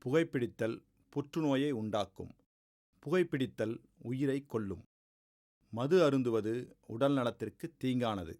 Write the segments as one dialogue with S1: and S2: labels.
S1: புகைப்பிடித்தல் புற்றுநோயை உண்டாக்கும். புகைப்பிடித்தல் உயிரை கொல்லும். மது அருந்துவது உடல் நலத்திற்கு தீங்கானது.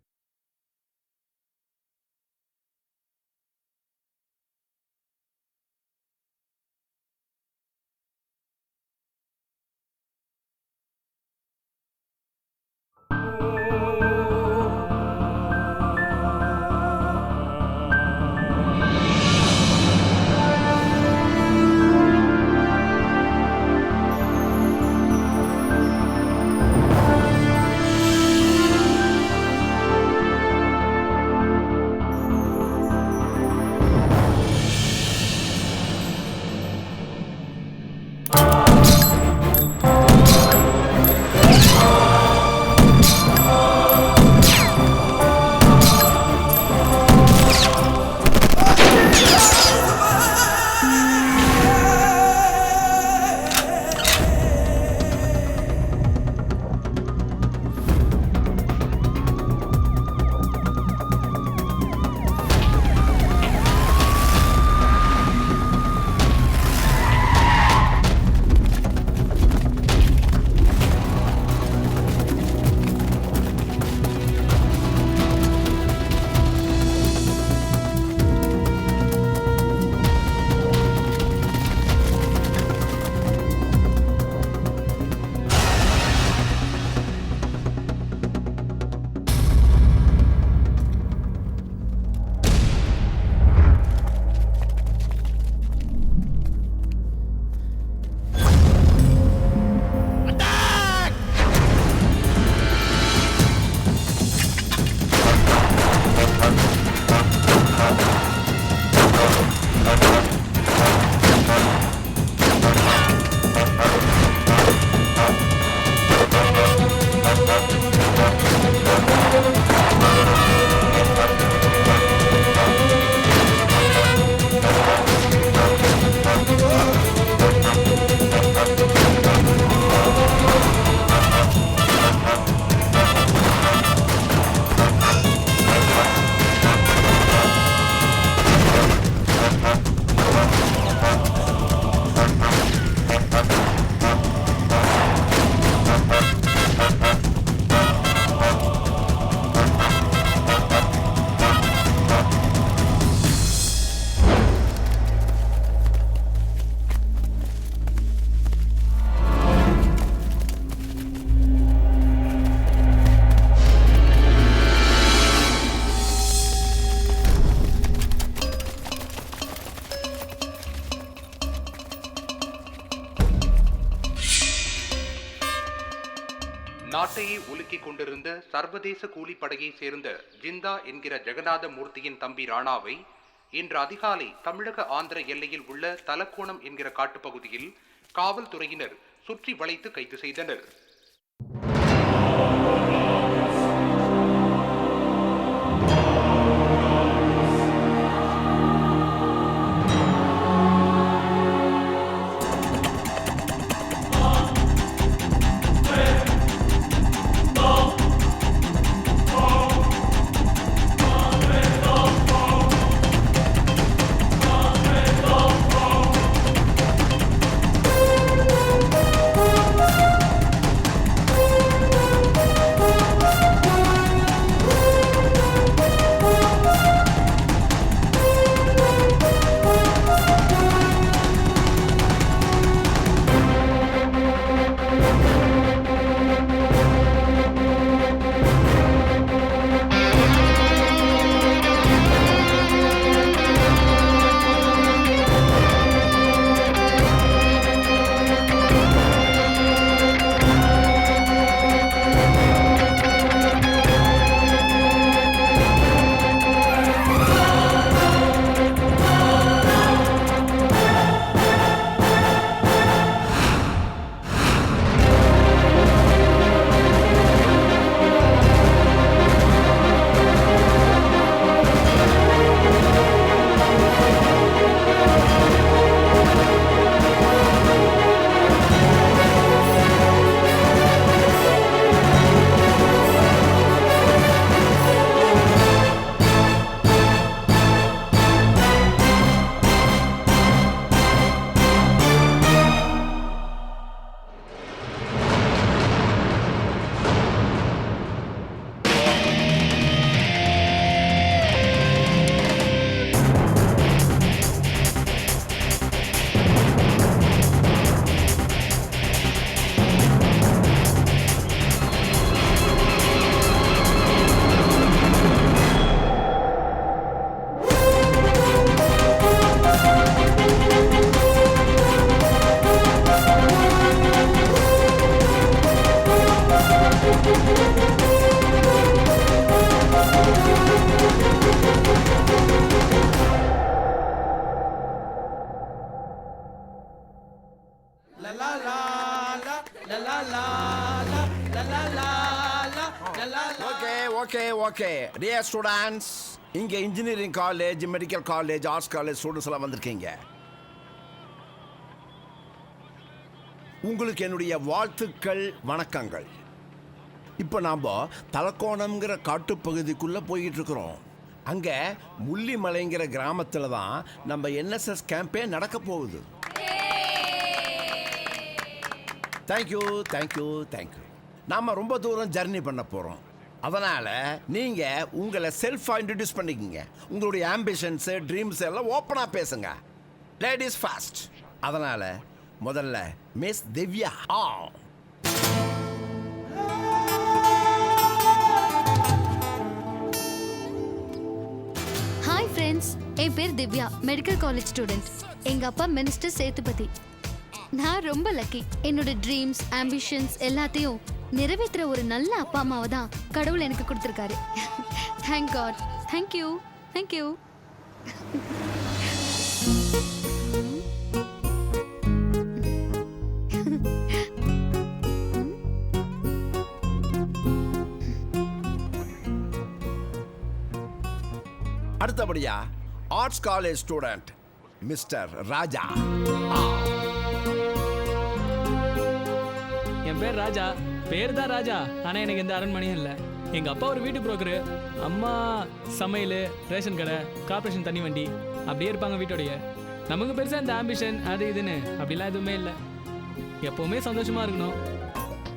S2: நாட்டையே உலுக்கிக் கொண்டிருந்த சர்வதேச கூலிப்படையை சேர்ந்த ஜிந்தா என்கிற ஜெகநாத மூர்த்தியின் தம்பி ராணாவை இன்று அதிகாலை தமிழக ஆந்திர எல்லையில் உள்ள தலக்கோணம் என்கிற காட்டுப்பகுதியில் காவல்துறையினர் சுற்றி வளைத்து கைது செய்தனர்.
S3: ஓகே டியர் ஸ்டூடெண்ட்ஸ், இங்க engineering college, medical college, arts college students எல்லாம் வந்திருக்கீங்க. உங்களுக்கு என்னுடைய வாழ்த்துக்கள், வணக்கங்கள். இப்போ நாம் தலக்கோணம்ங்கிற காட்டுப்பகுதிக்குள்ளே போய்கிட்டு இருக்கிறோம். அங்கே முள்ளிமலைங்கிற கிராமத்தில் தான் நம்ம என்எஸ்எஸ் கேம்பே நடக்க போகுது. தேங்க்யூ. நாம் ரொம்ப தூரம் ஜர்னி பண்ண போகிறோம். அதனால் நீங்கள் உங்களை செல்ஃபாக இன்ட்ரடியூஸ் பண்ணிக்கிங்க. உங்களுடைய ஆம்பிஷன்ஸு, ட்ரீம்ஸ் எல்லாம் ஓப்பனாக பேசுங்க. Ladies first. அதனால் முதல்ல மிஸ் திவ்யா.
S4: ஹாய் ஃப்ரெண்ட்ஸ், என் பேர் திவ்யா, மெடிக்கல் காலேஜ் ஸ்டூடெண்ட். எங்கள் அப்பா மினிஸ்டர் சேதுபதி. நான் ரொம்ப லக்கி. என்னோட ட்ரீம்ஸ், ஆம்பிஷன்ஸ் எல்லாத்தையும் நிறைவேற்றுற ஒரு நல்ல அப்பா அம்மாவை தான் கடவுள் எனக்கு கொடுத்துருக்காரு. Thank God. தேங்க்யூ.
S3: அடுத்தபடியா arts college student mister Raja.
S5: என் பேர் ராஜா. பேர் தான் ராஜா, ஆனால் எனக்கு எந்த அரண்மனையும் இல்லை. எங்கள் அப்பா ஒரு வீட்டு புரோக்கரு, அம்மா சமையல், ரேஷன் கடை, கார்பரேஷன் தண்ணி வண்டி, அப்படியே இருப்பாங்க வீட்டோடைய. நமக்கு பெருசாக இந்த ஆம்பிஷன் அது இதுன்னு அப்படிலாம் எதுவுமே இல்லை. எப்போவுமே சந்தோஷமாக இருக்கணும்,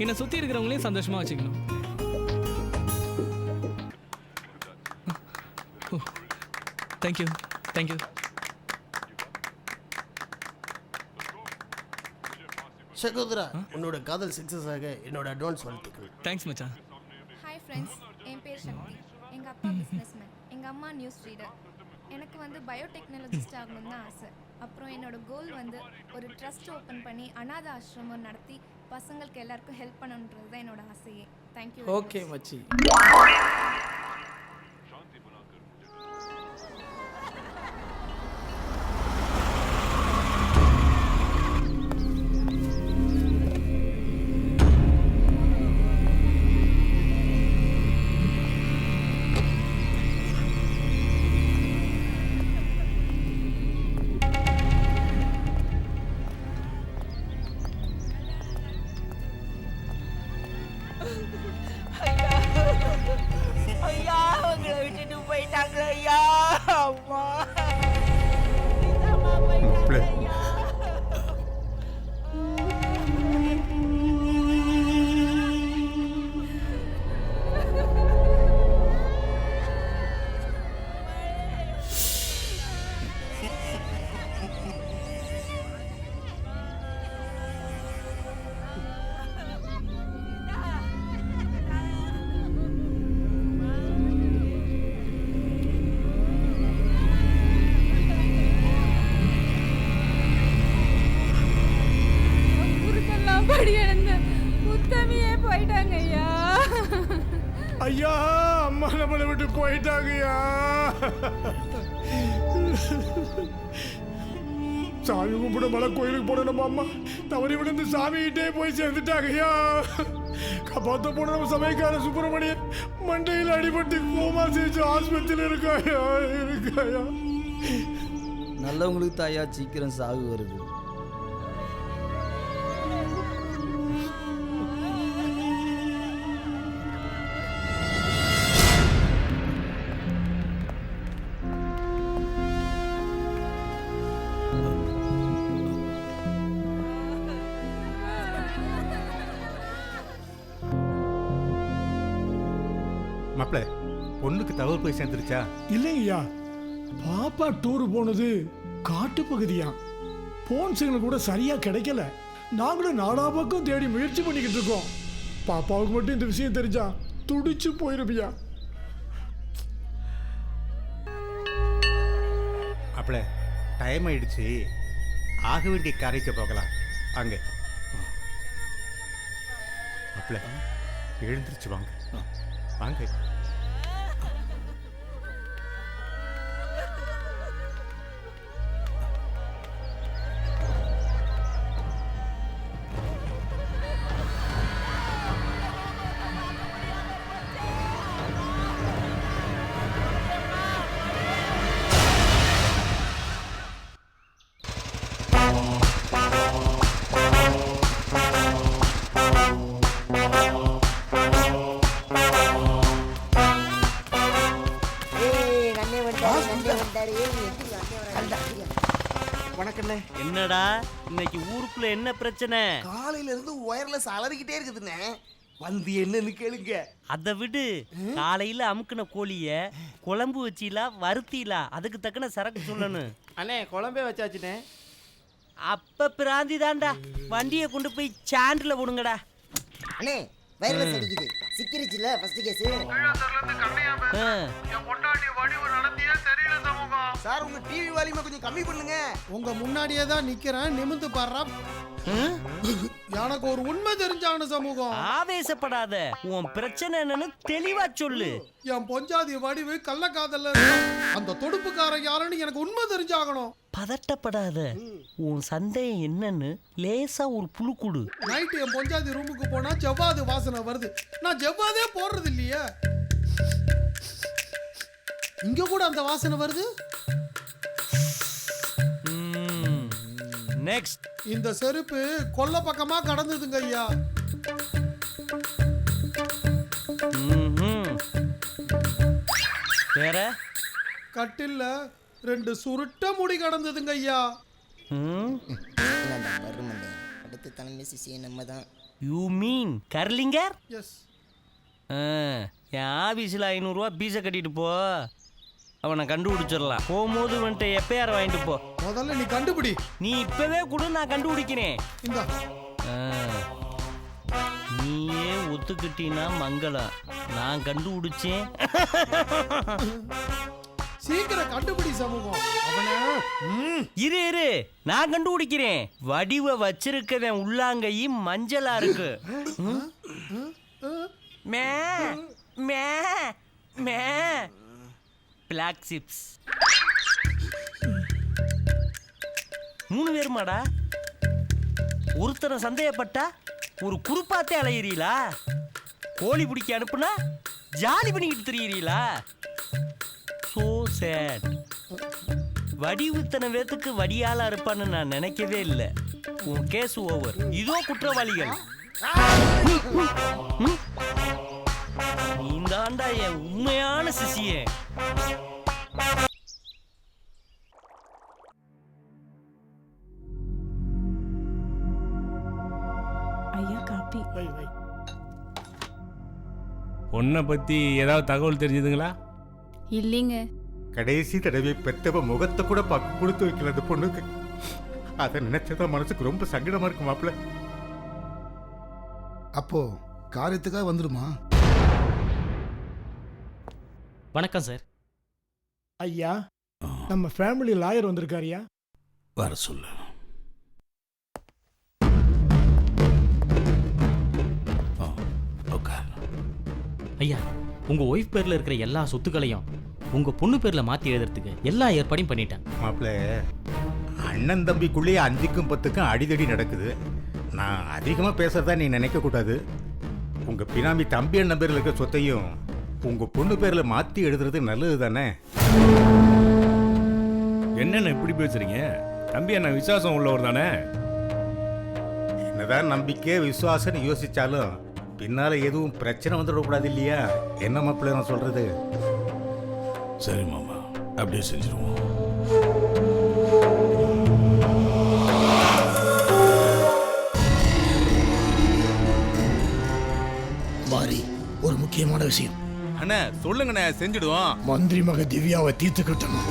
S5: என்னை சுற்றி இருக்கிறவங்களையும் சந்தோஷமாக வச்சுக்கணும். தேங்க்யூ.
S6: சகோதரா, உன்னோட காதல் சக்ஸஸ் ஆக என்னோட அட்வான்ஸ் வாழ்த்துக்கள்.
S5: தேங்க்ஸ் மச்சான்.
S7: ஹாய் ஃப்ரெண்ட்ஸ், என் பேர் சக்தி. எங்கள் அப்பா பிஸ்னஸ்மேன், எங்கள் அம்மா நியூஸ் ரீடர். எனக்கு பயோடெக்னாலஜிஸ்ட் ஆகணும்னு தான் ஆசை. அப்புறம் என்னோட கோல் ஒரு ட்ரஸ்ட் ஓப்பன் பண்ணி அனாத ஆசிரமம் நடத்தி பசங்களுக்கு எல்லாருக்கும் ஹெல்ப் பண்ணணுன்றது தான் என்னோட ஆசையே. தேங்க்யூ.
S6: ஓகே மச்சி.
S8: ஐயா, உங்களை விட்டுட்டு போயிட்டாங்களே ஐயா. அம்மா ஐயா.
S6: ஐயா, அம்மா நம்மளை விட்டு போயிட்டாங்கய்யா. சாமி கும்பிட மலை கோயிலுக்கு போன நம்ம அம்மா தவறி விழுந்து சாமிகிட்டே போய் சேர்ந்துட்டாங்கய்யா. காப்பாற்ற போன நம்ம சமயக்கார சுப்பிரமணியன் மண்டையில் அடிபட்டு கோமா செஞ்சு ஆஸ்பத்திரியில் இருக்காயா.
S9: நல்லவங்களுக்கு தாயா சீக்கிரம் சாகு வருது.
S10: மாப்பிள்ள, பொண்ணுக்கு தகவல் போய் சேர்ந்துருச்சா?
S6: இல்லைங்கய்யா, பாப்பா டூர் போனது காட்டு பகுதியா. போன் சிக்னல் கூட சரியா கிடைக்கல. நாங்களும் நாலா பக்கம் தேடி முயற்சி பண்ணிக்கிட்டு இருக்கோம். பாப்பாவுக்கு மட்டும் இந்த விஷயம் தெரிஞ்சா துடிச்சு போயிருப்பியா.
S10: மாப்பிள்ள, டைம் ஆயிடுச்சு, ஆக வேண்டிய காரைக்கு போகலாம். அங்கே மாப்பிள்ள எழுந்திருச்சு வாங்க வாங்க.
S11: வணக்கண்ணே.
S12: என்னடா இன்னைக்கு ஊருக்குள்ள என்ன பிரச்சனை?
S11: காலையில இருந்து ஒயர்லெஸ் அலறிக்கிட்டே இருக்குதுண்ணே. வந்து என்னன்னு கேளுங்க.
S12: அதை விடு. காலையில அமுக்குன கோழிய குழம்பு வச்சீலா வறுத்தீலா? அதுக்கு தக்கன சரக்கு சொல்லணும்.
S11: அண்ணே குழம்பே வச்சாச்சுண்ணே.
S12: அப்ப பிராந்தி தான்டா. வண்டியை கொண்டு போய் சாண்டில் போடுங்கடா.
S13: அண்ணே வைரஸ் அடிக்குது. சிக்கிரிச்சுல ஃபர்ஸ்ட் கேஸ்.
S11: சார் உங்க டிவி வால்யூமை கொஞ்சம் கம்மி பண்ணுங்க.
S6: உங்க முன்னாடியே தான் நிக்கிறேன், நிமிந்து பாடுறா. எனக்கு ஒரு உண்மை தெரிஞ்சான சமூகம்.
S12: ஆவேசப்படாத. உன் பிரச்சனை என்னன்னு தெளிவா சொல்லு.
S6: என் பொஞ்சாதி வடிவு கள்ளக்காதல்ல அந்த தொடுப்புக்காரன் யாருன்னு எனக்கு உண்மை தெரிஞ்சாகணும்.
S12: பதட்டப்படாத. உன் சந்தேகம் என்னன்னு லேசா ஒரு புழு குடு.
S6: நைட்டு என் பொஞ்சாதி ரூமுக்கு போனா ஜவ்வாது வாசனை வருது. நான் ஜவ்வாதே போடுறது இல்லையே. இங்க கூட அந்த வாசனை வருது.
S12: நெக்ஸ்ட்.
S6: இந்த செருப்பு கொல்ல பக்கமா கடந்ததுங்க ஐயா.
S12: வேற
S6: கட்டில்ல 2 சுருட்ட முடி கடந்ததுங்க ஐயா.
S13: அடுத்த தலைமை சிசியை நம்ம தான்.
S12: You mean கர்லிங்கர்?
S6: எஸ்.
S12: என் ஆபீஸில் 500 ரூபா பீஸை கட்டிட்டு போ. அவனை கண்டுபிடிச்சிடலாம். போகும்போது வந்துட்டு எப்பயார வாங்கிட்டு போ.
S6: முதல்ல நீ கண்டுபிடி.
S12: நீ இப்பவே கூட நான் கண்டுபிடிக்கிறேன்.
S6: இந்த
S12: நீயே ஒத்துக்கிட்டீன்னா மங்களம். நான் கண்டுபிடிச்சேன்.
S6: சீக்கிரம் கண்டுபிடி சமூகம்.
S12: இரு நான் கண்டுபிடிக்கிறேன். வடிவ வச்சிருக்கவன் உள்ளாங்கை மஞ்சளா இருக்கு. மே மே மே பிளாக் சிப்ஸ். 3 பேருமாடா? ஒருத்தரை சந்தேகப்பட்டா ஒரு குறுப்பாத்தே அலையிறீங்களா? கோழி பிடிக்க அனுப்புனா ஜாலி பண்ணிக்கிட்டு திரியிறீங்களா? So sad. வடிவுத்தனை வேத்துக்கு வடியாலா இருப்பான்னு நான் நினைக்கவே இல்லை. உன் கேஸ் ஓவர். இதோ குற்றவாளிகள். நீந்தாண்டா என் உண்மையான சிசியே.
S14: ஐயா காப்பி.
S15: பொண்ணை பத்தி ஏதாவது தகவல் தெரிஞ்சதுங்களா?
S14: இல்லைங்க.
S10: கடைசி தடவை பெத்தவ முகத்தை கூட பார்க்க கொடுத்து வைக்கல அந்த பொண்ணுக்கு. அதை நினைச்சதான் மனசுக்கு ரொம்ப சங்கடமா இருக்கு மாப்பிள்ள.
S16: அப்போ காரியத்துக்காக வந்துடுமா?
S17: வணக்கம் சார்.
S6: ஐயா நம்ம ஃபேமிலி லாயர் வந்திருக்காருயா.
S16: வர சொல்லு.
S17: ஐயா உங்க ஒய்ஃப் பேர்ல இருக்கிற எல்லா சொத்துக்களையும் உங்க பொண்ணு பேர்ல மாத்தி எழுதுறதுக்கு எல்லா ஏற்பாடையும் பண்ணிட்டேன்.
S10: மாப்பிள்ள அண்ணன் தம்பிக்குள்ளேயே 5க்கும் 10க்கும் அடிதடி நடக்குது. நான் அதிகமாக பேசுறதா நீ நினைக்க கூடாது. உங்க பினாமி தம்பி அண்ணன் பேர்ல இருக்க சொத்தையும் உங்க பொண்ணு பேர்ல மாத்தி எழுதுறது நல்லது தானே?
S15: என்னென்ன இப்படி பேசுறீங்க? தம்பி அண்ணன் விசுவாசம் உள்ளவர் தானே?
S10: என்னதான் நம்பிக்கை விசுவாசம்னு யோசிச்சாலும் பின்னால எதுவும் பிரச்சனை வந்துடக்கூடாது இல்லையா? என்ன மாப்பிள்ள நான் சொல்றது?
S16: சரி மாமா, அப்படியே செஞ்சிருவோம். மாறி ஒரு முக்கியமான விஷயம்.
S15: அண்ணா சொல்லுங்கண்ணே, செஞ்சிடுவோம்.
S16: மந்திரி மக திவ்யாவை தீர்த்து கட்டணும்.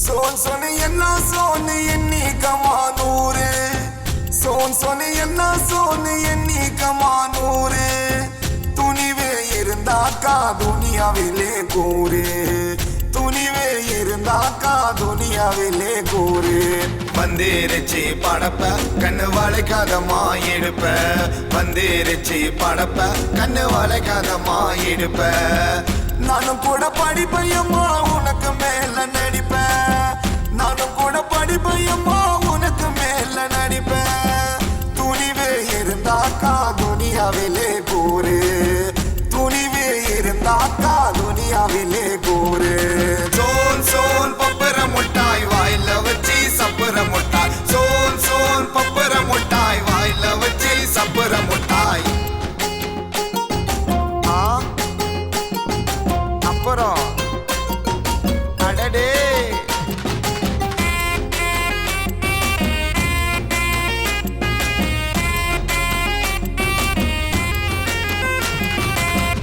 S18: सोन सोने यन्ना सोन यन्नी कमानूरे सोन सोने यन्ना सोन यन्नी कमानूरे துணிவே இருந்தாக்கா துனியாவிலே கூறு துணிவே இருந்தாக்கா துனியாவிலே கூறு வந்தேரிச்சி படப்ப கண்ணு வளைக்காதமா எடுப்ப வந்தேரிச்சி படப்ப கண்ணு வளைக்காதமா எடுப்ப நானும் கூட படிப்பையம்மா உனக்கு உனக்கு மேல நடிப்பேன் நானும் கூட படிப்பையம்மா உனக்கு மேல நடிப்பேன் துணிவே இருந்தாக்கா துனியாவிலே கூறு துணிவே இருந்தாக்கா துனியாவிலே கூறு சோன் சோன் பப்பர முட்டாய் வாயில வச்சு சப்பர முட்டாய் சோன் சோன் பப்பர முட்டாய் வாயில வச்சு சப்பர முட்டாய் அப்புறம் அடடே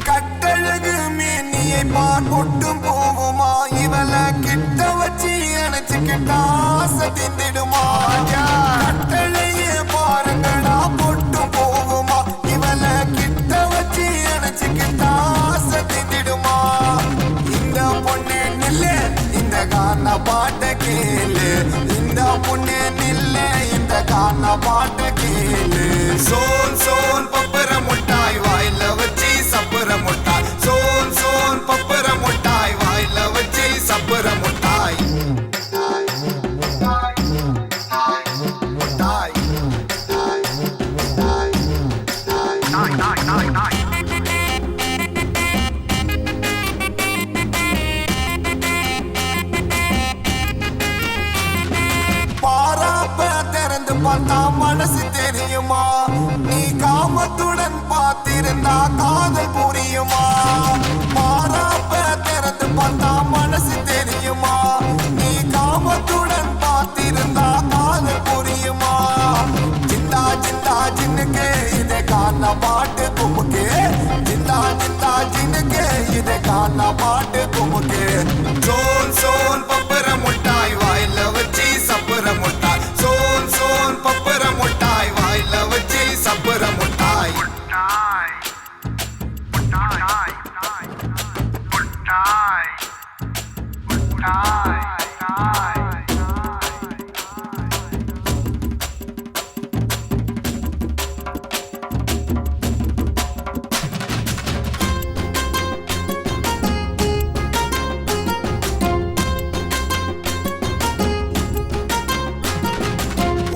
S18: கட்டழகு மேனியை பார் பொட்டும் போகுமா இவள கிட்ட வச்சு அணைச்சுக்கிட்டா சதிந்திடுமா கட்டளையே பாருங்கடா பொட்டும் போகுமா இவள கிட்ட வச்சு அணைச்சுக்கிட்டா சதிந்திடுமா இந்த பொண்ணு நில்லு இந்த கான பாட்ட கேளு இந்த பொண்ணு நில்லு இந்த கான பாட்ட கேளு சோன் சோன் பப்பர முட்டாய் வாயில வச்சு சப்பர முட்டாய் சோன் சோன் பப்பர முட்டாய் வாயில வச்சு சப்பர முட்டாய் பாராப்ப திறந்து பார்த்தா மனசு தெரியுமா நீ காமத்துடன் பார்த்திருந்தா காதல் புரியுமா பாராப்ப திறந்து பார்த்தா மனசு தெரியுமா நீ காமத்துடன் பார்த்திருந்தா காதல் புரியுமா ஜிந்தா ஜிந்தா ஜின்னுக்கு இதை காண பாட்டு குமுக்கு ஜிந்தா ஜிந்தா ஜின்னுக்கு இதை காண பாட்டு குமுக்கு சோன் சோன் பப்பர முட்டாய் வாயில வச்சு சப்பர முட்டாய் சோன் சோன் பப்பர முட்டாய் வாயில வச்சு சப்பர முட்டாய்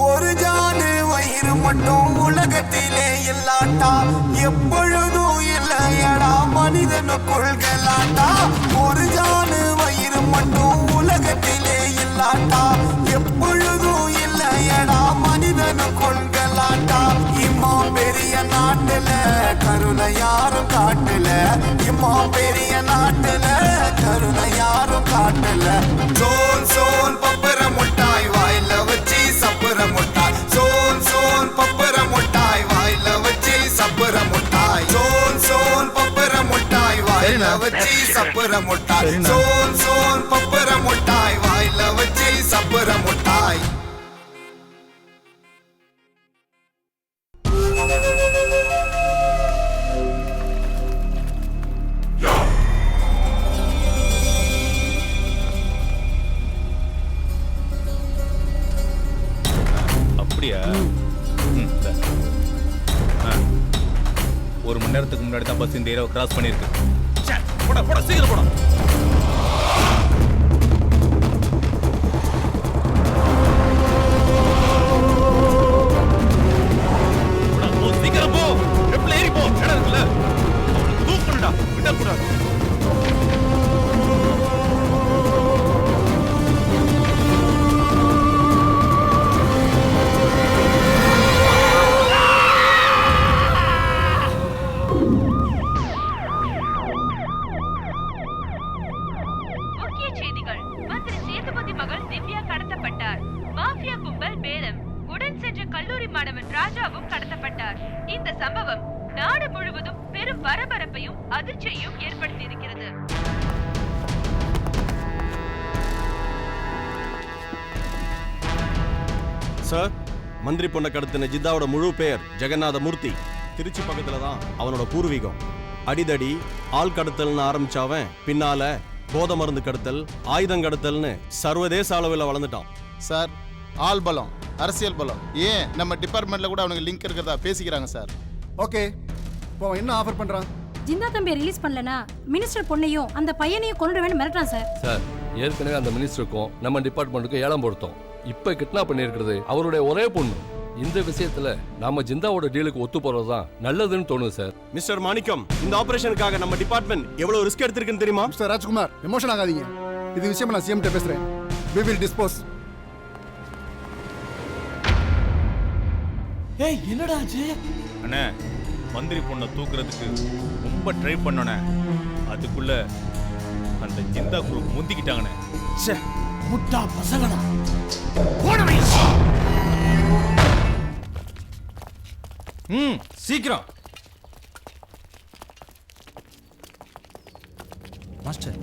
S18: ஒரு ஜானு வயிறு மட்டும் உலகத்திலே இல்லாட்டா எப்பொழுதும் இல்லையடா மனிதனுக்குள் கலாட்டா ஒரு ஜானு வயிறு மட்டும் உலகத்திலே இல்லாட்டா எப்பொழுதும் இல்லையடா மனிதனுக்குள் கலாட்டா இம்மா பெரிய நாட்டுல கருணை யாரும் காட்டல இம்மா பெரிய நாட்டுல கருணை யாரும் காட்டல சோன் சோன் பப்பர முட்டாய் வாயில வச்சு சப்பர முட்டாய் சோன் சோன் பப்பர முட்டாய் வாயில வச்சு சப்பர முட்டாய் சோன் சோன் பப்பர முட்டாய் வாயில வச்சு சப்பர முட்டாய் சோன் சோன் பப்பர முட்டாய் வாயில வச்சு சப்பர முட்டாய்
S15: அப்படியா? ஒரு மணி நேரத்துக்கு முன்னாடி தான் பஸ் இந்த ஏரியாவை கிராஸ் பண்ணிருக்கு. போடா போடா சீக்கிரம் போடா. சீக்கிரம் போ. எப்படி ஏறி போ. இடம் இருக்குல்ல. தூக்குடா. விடக்கூடாது.
S19: இந்த சம்பவம் நாடு முழுவதும் பெரும் பரபரப்பையும் அதிர்ச்சியையும் ஏற்படுத்தியிருக்கிறது.
S20: சார், மந்திரி பொண்ணை கடத்தின ஜித்தாவோட முழு பெயர் ஜெகநாத மூர்த்தி. திருச்சி பக்கத்துல தான் அவனோட பூர்வீகம். அடிதடி ஆள் கடத்தல்னு ஆரம்பிச்சவன் பின்னால போதை மருந்து கடத்தல், ஆயுதம் கடத்தல்னு சர்வதேச அளவில் வளர்ந்துட்டான்.
S21: சார், ஆள் பலம், அரசியல் பலம், ஏன் நம்ம டிபார்ட்மெண்ட்ல கூட அவனுக்கு லிங்க் இருக்கிறதா பேசிக்கிறாங்க சார்.
S22: ஓகே, இப்போ என்ன ஆஃபர் பண்றான்?
S23: ஜிந்தா தம்பியை ரிலீஸ் பண்ணலனா மினிஸ்டர் பொண்ணையும் அந்த பையனையும் கொன்னுடுவேன்னு மிரட்டான் சார்.
S15: சார்,
S1: ஏற்கனவே அந்த மினிஸ்டருக்கும் நம்ம டிபார்ட்மெண்ட்டுக்கும் ஏலம் பொருத்தோம். இப்போ கிட்னாப் பண்ணியிருக்கிறது அவருடைய ஒரே பொண்ணு. இந்த விஷயத்துல நாம ஜிந்தாவோட டீலுக்கு ஒத்து போறதுதான் நல்லதுன்னு தோணுது சார்.
S20: மிஸ்டர் மாணிக்கம், இந்த ஆபரேஷனுக்காக நம்ம டிபார்ட்மெண்ட் எவ்வளவு ரிஸ்க் எடுத்திருக்குன்னு தெரியுமா?
S22: மிஸ்டர் ராஜ்குமார், எமோஷன் ஆகாதீங்க. இது விஷயம் நான் சிஎம் கிட்ட பேசுறேன். we will dispose.
S6: ஏய் என்னடா ஆச்சு?
S15: அண்ணே, மந்திரி பொண்ணை தூக்குறதுக்கு ரொம்ப ட்ரை பண்ணனே, அதுக்குள்ள அந்த ஜிந்தா குரூப் முந்திக்கிட்டாங்கண்ணே.
S6: ச்சே, முட்டா பசங்கடா. போடவே.
S15: சீக்கிரம்
S9: மாஸ்டர்.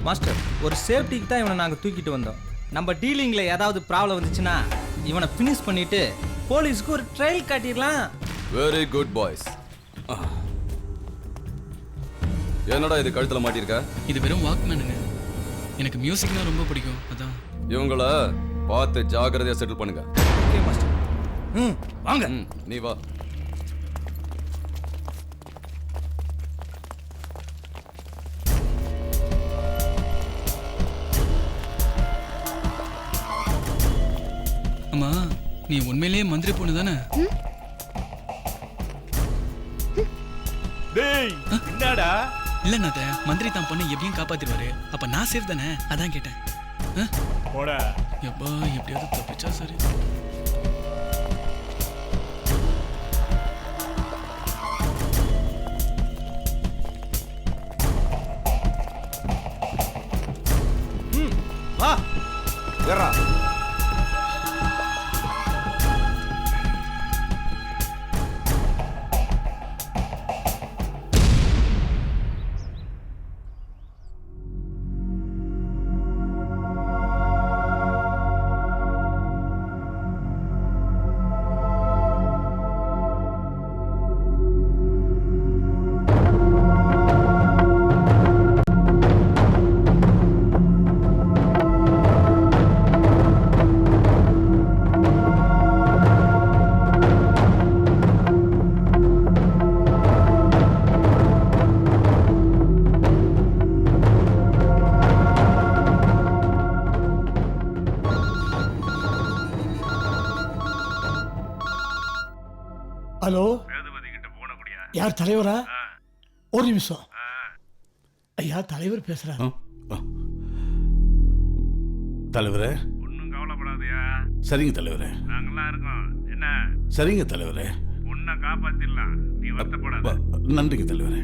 S2: மாஸ்டர், ஒரு சேஃப்டிக்கு தான் இவனை நாங்கள் தூக்கிட்டு வந்தோம். நம்ம டீலிங்கில் ஏதாவது ப்ராப்ளம் வந்துச்சுன்னா இவனை ஃபினிஷ் பண்ணிட்டு போலீஸ்க்கு ஒரு ட்ரையல் காட்டிடலாம்.
S1: Very good boys. என்னடா இது கழுத்துல மாட்டிருக்க?
S5: இது வெறும் வாக்மேனுங்க. எனக்கு மியூசிக்னா ரொம்ப பிடிக்கும், அதான்.
S1: இவங்கள பார்த்து ஜாக்கிரதையா செட்டில் பண்ணுங்க.
S2: Okay master.
S1: வாங்க. நீ வா.
S5: அம்மா, நீ உண்மையிலேயே மந்திரி பொண்ணு தானே?
S15: டேய், என்னடா?
S5: இல்ல நாத, மந்திரி தான் பொண்ணை எப்படியும் காப்பாத்திடுவாரு. அப்ப நான் சேஃப் தானே, அதான் கேட்டேன்.
S15: போடா.
S5: எப்பா, எப்படியாவது தப்பிச்சா சரி.
S15: வா. ஏறா.
S6: ஹலோ, யார் தலைவரா? ஒரு நிமிஷம். ஐயா, தலைவர் பேசுறாரு.
S16: தலைவரே.
S15: ஒன்றும் கவலைப்படாதயா.
S16: சரிங்க தலைவரே.
S15: நாங்கெல்லாம் இருக்கோம். என்ன?
S16: சரிங்க தலைவரே.
S15: உன்னை காப்பாத்திடலாம், நீ வருத்தப்படாத.
S16: நன்றிங்க தலைவரே.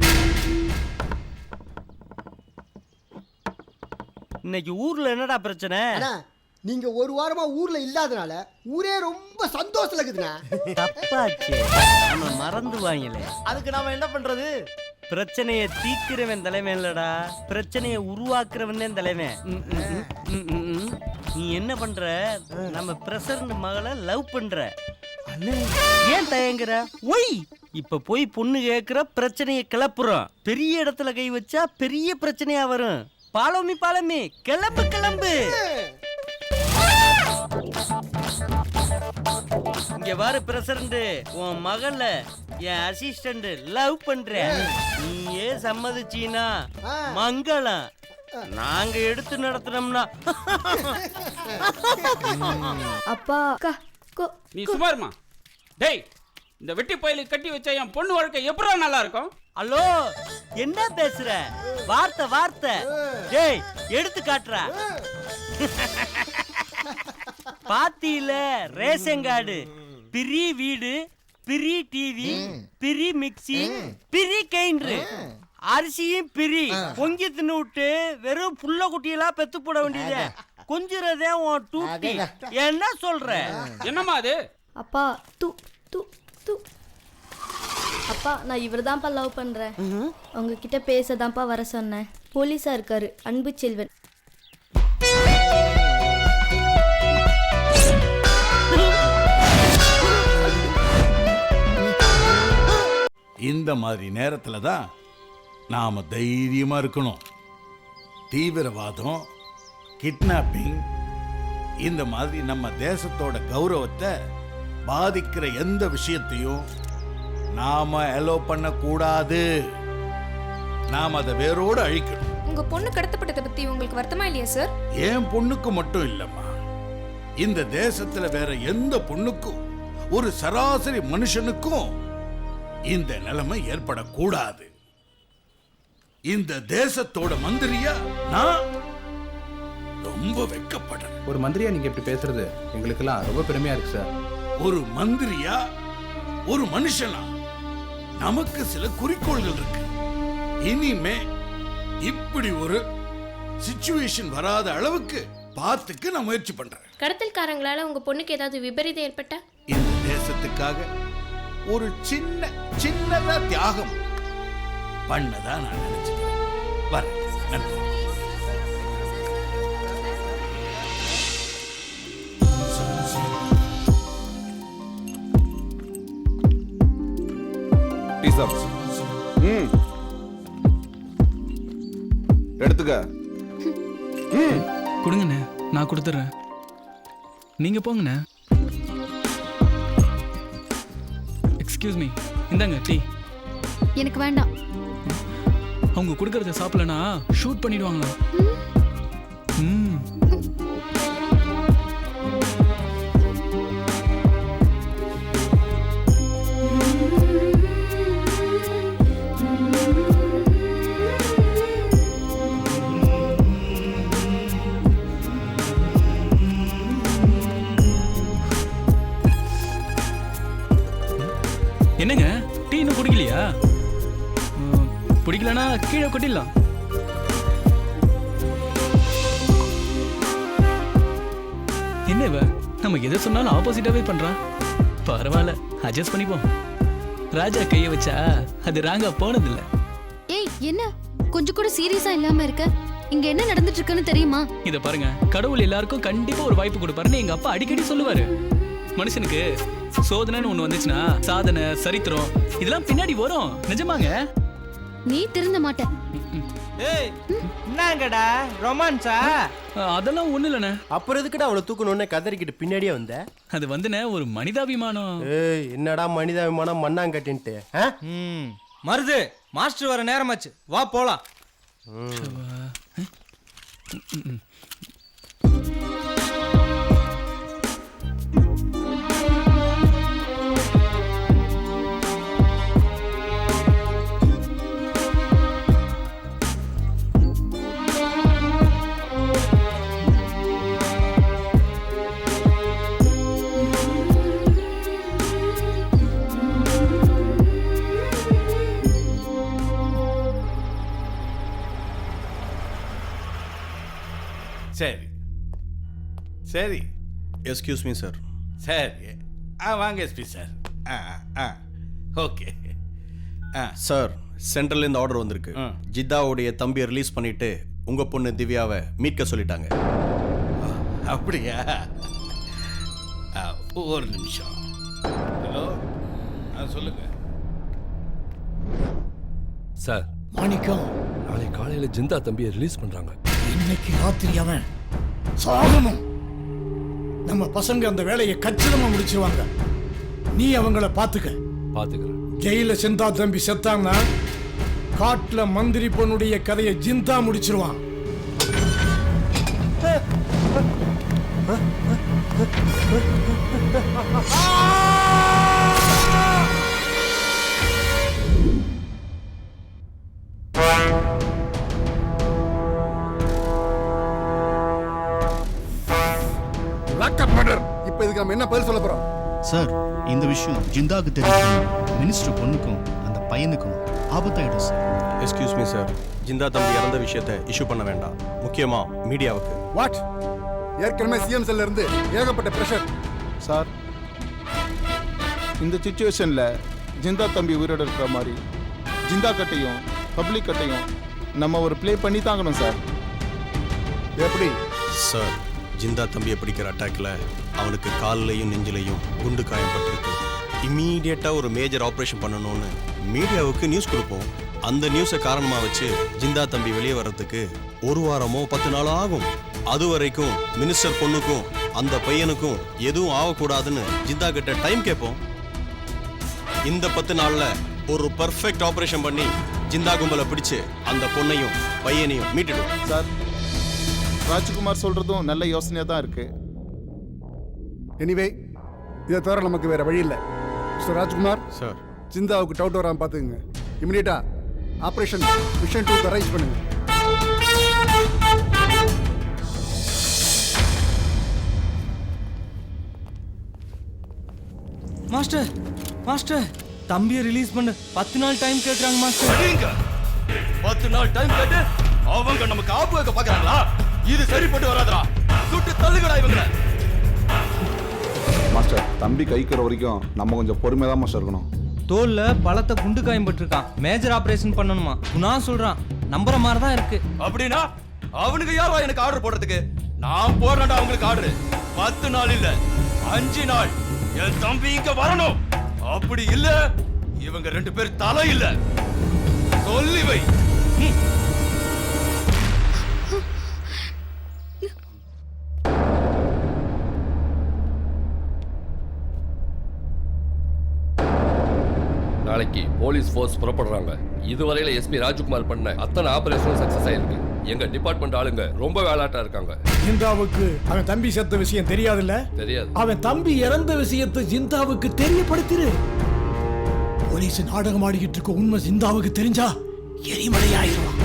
S12: இன்னைக்கு ஊர்ல என்னடா பிரச்சனை?
S13: நீங்க ஒரு வாரமா ஊர்ல இல்லாதனால ஊரே ரொம்ப சந்தோஷத்துல இருக்குதுண்ணா.
S12: தப்பாச்சு, நம்ம மறந்துவாங்களே.
S11: அதுக்கு நாம என்ன பண்றது?
S12: பிரச்சனையை தீக்கிறவன் தலைவன் இல்லடா, பிரச்சனையை உருவாக்குறவன் தலைவன். நீ என்ன பண்ற? நம்ம பிரசிடண்ட் மகளை லவ் பண்ற. ஏன் தயங்குற? ஒய், இப்ப போய் பொண்ணு கேக்குற, பிரச்சனையை கிளப்புறோம். பெரிய இடத்துல கை வச்சா பெரிய பிரச்சனையா வரும். பாலமி கிளம்பு கிளம்பு. இங்க பாரு பிரசிடண்ட், உன் மகள என் அசிஸ்டன்ட் லவ் பண்றேன். நீயே சம்மதிச்சீனா மங்களம். நாங்க எடுத்து நடத்துனோம்னா
S14: அப்பா
S23: நீ சும்மா இருமா. டேய், இந்த வெட்டி பயலுக்கு கட்டி வச்ச என் பொண்ணு வாழ்க்கை எப்படா நல்லா இருக்கும்?
S12: ஹலோ, என்ன பேசுற? வார்த்தை. டேய், எடுத்து காட்டுற. பாத்தியில ரேஷன் கார்டு, பிரி வீடு, பிரி டிவி, பிரி மிக்சி, பிரி கிரைண்டர், அரிசியும் பிரி. பொங்கி தின்னு விட்டு வெறும் புள்ள குட்டியெல்லாம் பெத்து போட வேண்டியது. கொஞ்சிறதே உன் டூட்டி. என்ன சொல்ற?
S23: என்னம்மா அது?
S14: அப்பா அப்பா, நான் இவர்தான்ப்பா லவ் பண்றேன். உங்ககிட்ட பேசதான்ப்பா வர சொன்னேன். போலீஸா இருக்காரு, அன்பு செல்வன்.
S16: இந்த மாதிரி நேரத்துல தான் நாம தைரியமா இருக்கணும். தீவிரவாதம், கிட்னாப்பிங் இந்த மாதிரி நம்ம தேசத்தோட கௌரவத்தை பாதிக்கிற எந்த விஷயத்தையும் நாம அலோ பண்ணக்கூடாது. நாம அதை வேரோடு அழிக்கணும்.
S3: உங்க பொண்ணு கடத்தப்பட்டதை பத்தி உங்களுக்கு வருத்தமா இல்லையா சார்?
S16: என் பொண்ணுக்கு மட்டும் இல்லம்மா, இந்த தேசத்துல வேற எந்த பொண்ணுக்கும், ஒரு சராசரி மனுஷனுக்கும் இந்த நிலைமை ஏற்படக்கூடாது. இந்த தேசத்தோட மந்திரியா நான் ரொம்ப வெட்கப்படுறேன்.
S4: ஒரு மந்திரியா நீங்க இப்படி பேசுறது எங்களுக்கெல்லாம் ரொம்ப பெருமையா இருக்கு சார்.
S16: ஒரு மந்திரியா, ஒரு மனுஷனா நமக்கு சில குறிக்கோள்கள் இருக்கு. இனிமே இப்படி ஒரு சிச்சுவேஷன் வராத அளவுக்கு பார்த்துக்க நான் முயற்சி பண்றேன்.
S3: கடத்தல்காரங்களால உங்க பொண்ணுக்கு ஏதாவது விபரீதம் ஏற்பட்டா
S16: இந்த தேசத்துக்காக ஒரு சின்னதா தியாகம் பண்ணதா நான் நினைச்சுக்கிறேன். வரேன். நன்றி.
S7: எடுத்துக்க.
S5: கொடுங்கண்ணே, நான் கொடுத்துட்றேன். நீங்க போங்கண்ணே. எக்ஸ்கியூஸ் மீ, இந்தாங்க டீ.
S3: எனக்கு வேண்டாம்.
S5: அவங்க கொடுக்கறத சாப்பிடலனா ஷூட் பண்ணிடுவாங்களா? என்னங்க டீ இன்னும் குடிக்கலையா? பிடிக்கலனா கீழே கொட்டிடலாம். என்ன இவ நம்ம எதை சொன்னாலும் ஆப்போசிட்டாவே பண்றான். பரவாயில்ல, அட்ஜஸ்ட் பண்ணிப்போம். ராஜா கைய வச்சா அது ராங்கா போனதில்லை.
S3: ஏய், என்ன கொஞ்சம் கூட சீரியஸா இல்லாம இருக்க? இங்க என்ன நடந்துட்டு இருக்குன்னு தெரியுமா?
S5: இத பாருங்க, கடவுள் எல்லாருக்கும் கண்டிப்பா ஒரு வாய்ப்பு கொடுப்பாருன்னு எங்க அப்பா அடிக்கடி சொல்லுவாரு. மனுஷனுக்கு சோதனைன்னு ஒண்ணு வந்துச்சுன்னா சாதனை, சரித்திரம் இதெல்லாம் பின்னாடி வரும். நிஜமாங்க.
S3: நீ திருந்த மாட்ட.
S12: ஏய், என்னங்கடா ரொமான்ஸா?
S5: அதெல்லாம் ஒண்ணு இல்லண்ணே.
S12: அப்புறம் எதுக்குடா அவளை தூக்கணும்னு கதறிக்கிட்டு பின்னாடியே வந்த?
S5: அது வந்துண்ணே ஒரு மனிதாபிமானம்.
S12: ஏய், என்னடா மனிதாபிமானம் மண்ணாங்கட்டின்ட்டு? மருது, மாஸ்டர் வர நேரமாச்சு, வா போலாம்.
S16: சரி சரி.
S20: Excuse me sir.
S16: சரி, வாங்க எஸ்பி சார். ஓகே
S20: சார், சென்ட்ரல்ல இந்த ஆர்டர் வந்திருக்கு. ஜித்தாவுடைய தம்பியை ரிலீஸ் பண்ணிட்டு உங்க பொண்ணு திவ்யாவை மீட்க சொல்லிட்டாங்க.
S16: அப்படியா? ஒரு நிமிஷம். ஹலோ, சொல்லுங்க
S1: சார்.
S6: மாணிக்கம்,
S1: நாளை காலையில ஜிந்தா தம்பியை ரிலீஸ் பண்றாங்க.
S6: இன்னைக்கு ராத்திரி அவன் சாகணும். நம்ம பசங்க அந்த வேலையை கச்சிதமா முடிச்சிருவாங்க. நீ அவங்கள பாத்துக்கிறேன். ஜெயில ஜிந்தா தம்பி செத்தாங்கன்னா காட்டுல மந்திரி பொண்ணுடைய கதையை ஜிந்தா முடிச்சிருவான்.
S22: இப்ப இதுக்கு நம்ம என்ன பதில் சொல்ல போறோம்?
S24: சார், இந்த விஷயம் ஜிந்தாக்கு தெரியும், மினிஸ்டர் பொண்ணுக்கும் அந்த பையனுக்கும் ஆபத்தாயிடும் சார்.
S20: எஸ்கியூஸ் மீ சார், ஜிந்தா தம்பி இறந்த விஷயத்தை இஷ்யூ பண்ண வேண்டாம், முக்கியமா மீடியாவுக்கு.
S22: வாட்? ஏற்கனவே சிஎம் செல்ல இருந்து ஏகப்பட்ட பிரஷர்.
S21: சார், இந்த சிச்சுவேஷன்ல ஜிந்தா தம்பி உயிரோட இருக்கிற மாதிரி ஜிந்தா கட்டையும் பப்ளிக் கட்டையும் நம்ம ஒரு ப்ளே பண்ணி தாங்கணும் சார்.
S22: எப்படி
S20: சார்? ஜிந்தா தம்பியை பிடிக்கிற அட்டாக்ல அவனுக்கு காலிலையும் நெஞ்சிலையும் குண்டு காயப்பட்டிருக்கு. இம்மீடியட்டா ஒரு மேஜர் ஆபரேஷன் பண்ணணும்னு மீடியாவுக்கு நியூஸ் கொடுப்போம். அந்த நியூஸை காரணமா வச்சு ஜிந்தா தம்பி வெளியே வர்றதுக்கு 1 வாரமோ 10 நாளோ ஆகும். அது வரைக்கும் மினிஸ்டர் பொண்ணுக்கும் அந்த பையனுக்கும் எதுவும் ஆகக்கூடாதுன்னு ஜிந்தா கிட்ட டைம் கேட்போம். இந்த 10 நாள்ல ஒரு பர்ஃபெக்ட் ஆபரேஷன் பண்ணி ஜிந்தா கும்பலை பிடிச்சு அந்த பொண்ணையும் பையனையும் மீட்டுடும்.
S21: சார், ராஜ்குமார் சொல்றதும் நல்ல யோசனையா தான் இருக்கு.
S22: எனிவே இதை தவிர நமக்கு வேற வழி இல்லை. மிஸ்டர் ராஜ்குமார்
S20: சார்,
S22: ஜிந்தாவுக்கு டவுட் வராமல் பார்த்துக்குங்க. இமிடியேட்டா ஆப்ரேஷன் மிஷன் 2 அரேஞ்ச் பண்ணுங்க.
S2: மாஸ்டர் மாஸ்டர் தம்பியை ரிலீஸ் பண்ண 10 நாள் டைம் கேட்குறாங்க மாஸ்டர்.
S7: 10 நாள் டைம் கேட்டு அவங்க நமக்கு ஆப்பு வைக்க பார்க்கறாங்களா? இது சரிப்பட்டு வராதடா. சுட்டு தள்ளுங்கடா இவங்கள.
S21: மாஸ்டர், தம்பி கைக்கிற வரைக்கும் நம்ம கொஞ்சம் பொறுமையாக தான் மாஸ்டர் இருக்கணும்.
S2: தோல்ல பலத்த குண்டு காயம் பட்டிருக்கான். மேஜர் ஆபரேஷன் பண்ணணுமா? நான் சொல்றான், நம்புற மாதிரி தான் இருக்கு.
S7: அப்படின்னா அவனுக்கு யாரா எனக்கு ஆர்டர் போடுறதுக்கு? நான் போடுறேன்டா அவங்களுக்கு ஆர்டர். 10 நாள் இல்ல 5 நாள் என் தம்பி இங்க வரணும். அப்படி இல்ல இவங்க 2 பேர் தலை இல்ல. சொல்லி வை.
S1: நாளைக்கு போலீஸ் ஃபோர்ஸ் புறப்படுறாங்க. இதுவரையில எஸ்பி ராஜ்குமார் பண்ண அத்தனை ஆபரேஷனும் சக்சஸ் ஆயிருக்கு. எங்க டிபார்ட்மெண்ட் ஆளுங்க ரொம்ப வேலாட்டா இருக்காங்க.
S6: ஜிந்தாவுக்கு அவன் தம்பி செத்த விஷயம் தெரியாதுல்ல?
S1: தெரியாது.
S6: அவன் தம்பி இறந்த விஷயத்தை ஜிந்தாவுக்கு தெரியப்படுத்திரு. போலீஸ் நாடகம் ஆடிக்கிட்டு இருக்க உண்மை ஜிந்தாவுக்கு தெரிஞ்சா எரிமலையாயிருவான்.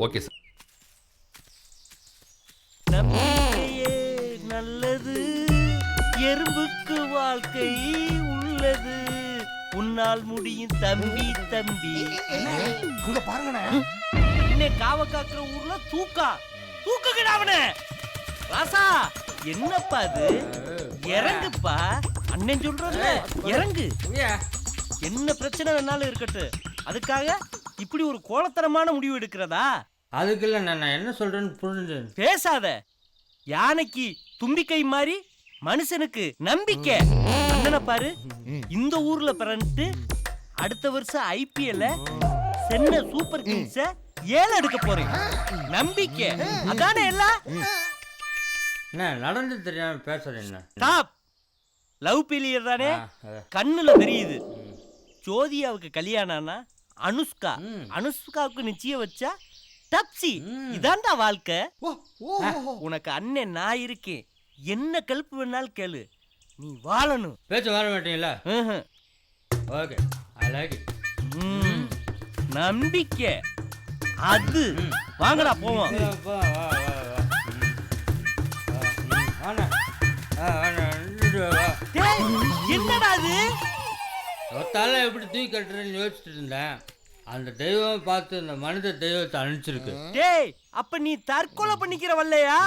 S1: Okay sir.
S12: நம்பிக்கையே நல்லது, எறும்புக்கு வாழ்க்கை உள்ளது, உன்னால் முடியும் தம்பி தம்பி.
S11: அங்க பாருங்கண்ணே,
S12: இன்னே காவ காக்குற ஊர்ல தூக்குங்கடா அவனை. ராசா, என்னப்பா அது? இறங்குப்பா, அண்ணன் சொல்றல இறங்கு. என்ன பிரச்சனை வேணாலும் இருக்கட்டும், அதுக்காக இப்படி ஒரு கோலத்தனமான முடிவு எடுக்கிறதா?
S2: அதுக்கு இல்ல, நான் என்ன சொல்றேன்னு புரிஞ்சு
S12: பேசாத. யானைக்கு தும்பிக்கை மாதிரி மனுஷனுக்கு நம்பிக்கை. அண்ணனை பாரு, இந்த ஊர்ல பிறந்துட்டு அடுத்த வருஷம் ஐபிஎல்ல சென்னை சூப்பர் கிங்ஸ 7 எடுக்க போறேன். நம்பிக்கை அதானே எல்லாம்.
S2: நடந்து தெரியாம பேசுறேன்.
S12: டாப் லவ் ஃபெயிலியர் தானே, கண்ணுல தெரியுது. ஜோதியாவுக்கு கல்யாணம்னா அனுஷ்காவுக்கு நிச்சயம் வச்சா டப்சி. இதான்டா வாழ்க்கை. உனக்கு அண்ணன் நான் இருக்கேன். என்ன கல்ப்பு வேணாலும் கேளு, நீ வாழணும்.
S2: பேச்சு வாழ மாட்டீங்களா? Okay, I like it.
S12: நம்பிக்கை அது. வாங்கடா போவோம். என்னடா அது?
S2: ஒத்தால எப்படி தூக்கி கட்டுறேன்னு யோசிச்சுட்டு இருந்தேன். அந்த தெய்வம் பார்த்து இந்த மனித தெய்வத்தை அனுப்பிச்சிருக்கு.
S12: டேய், அப்ப நீ தற்கொலை பண்ணிக்கிற வல்லையா?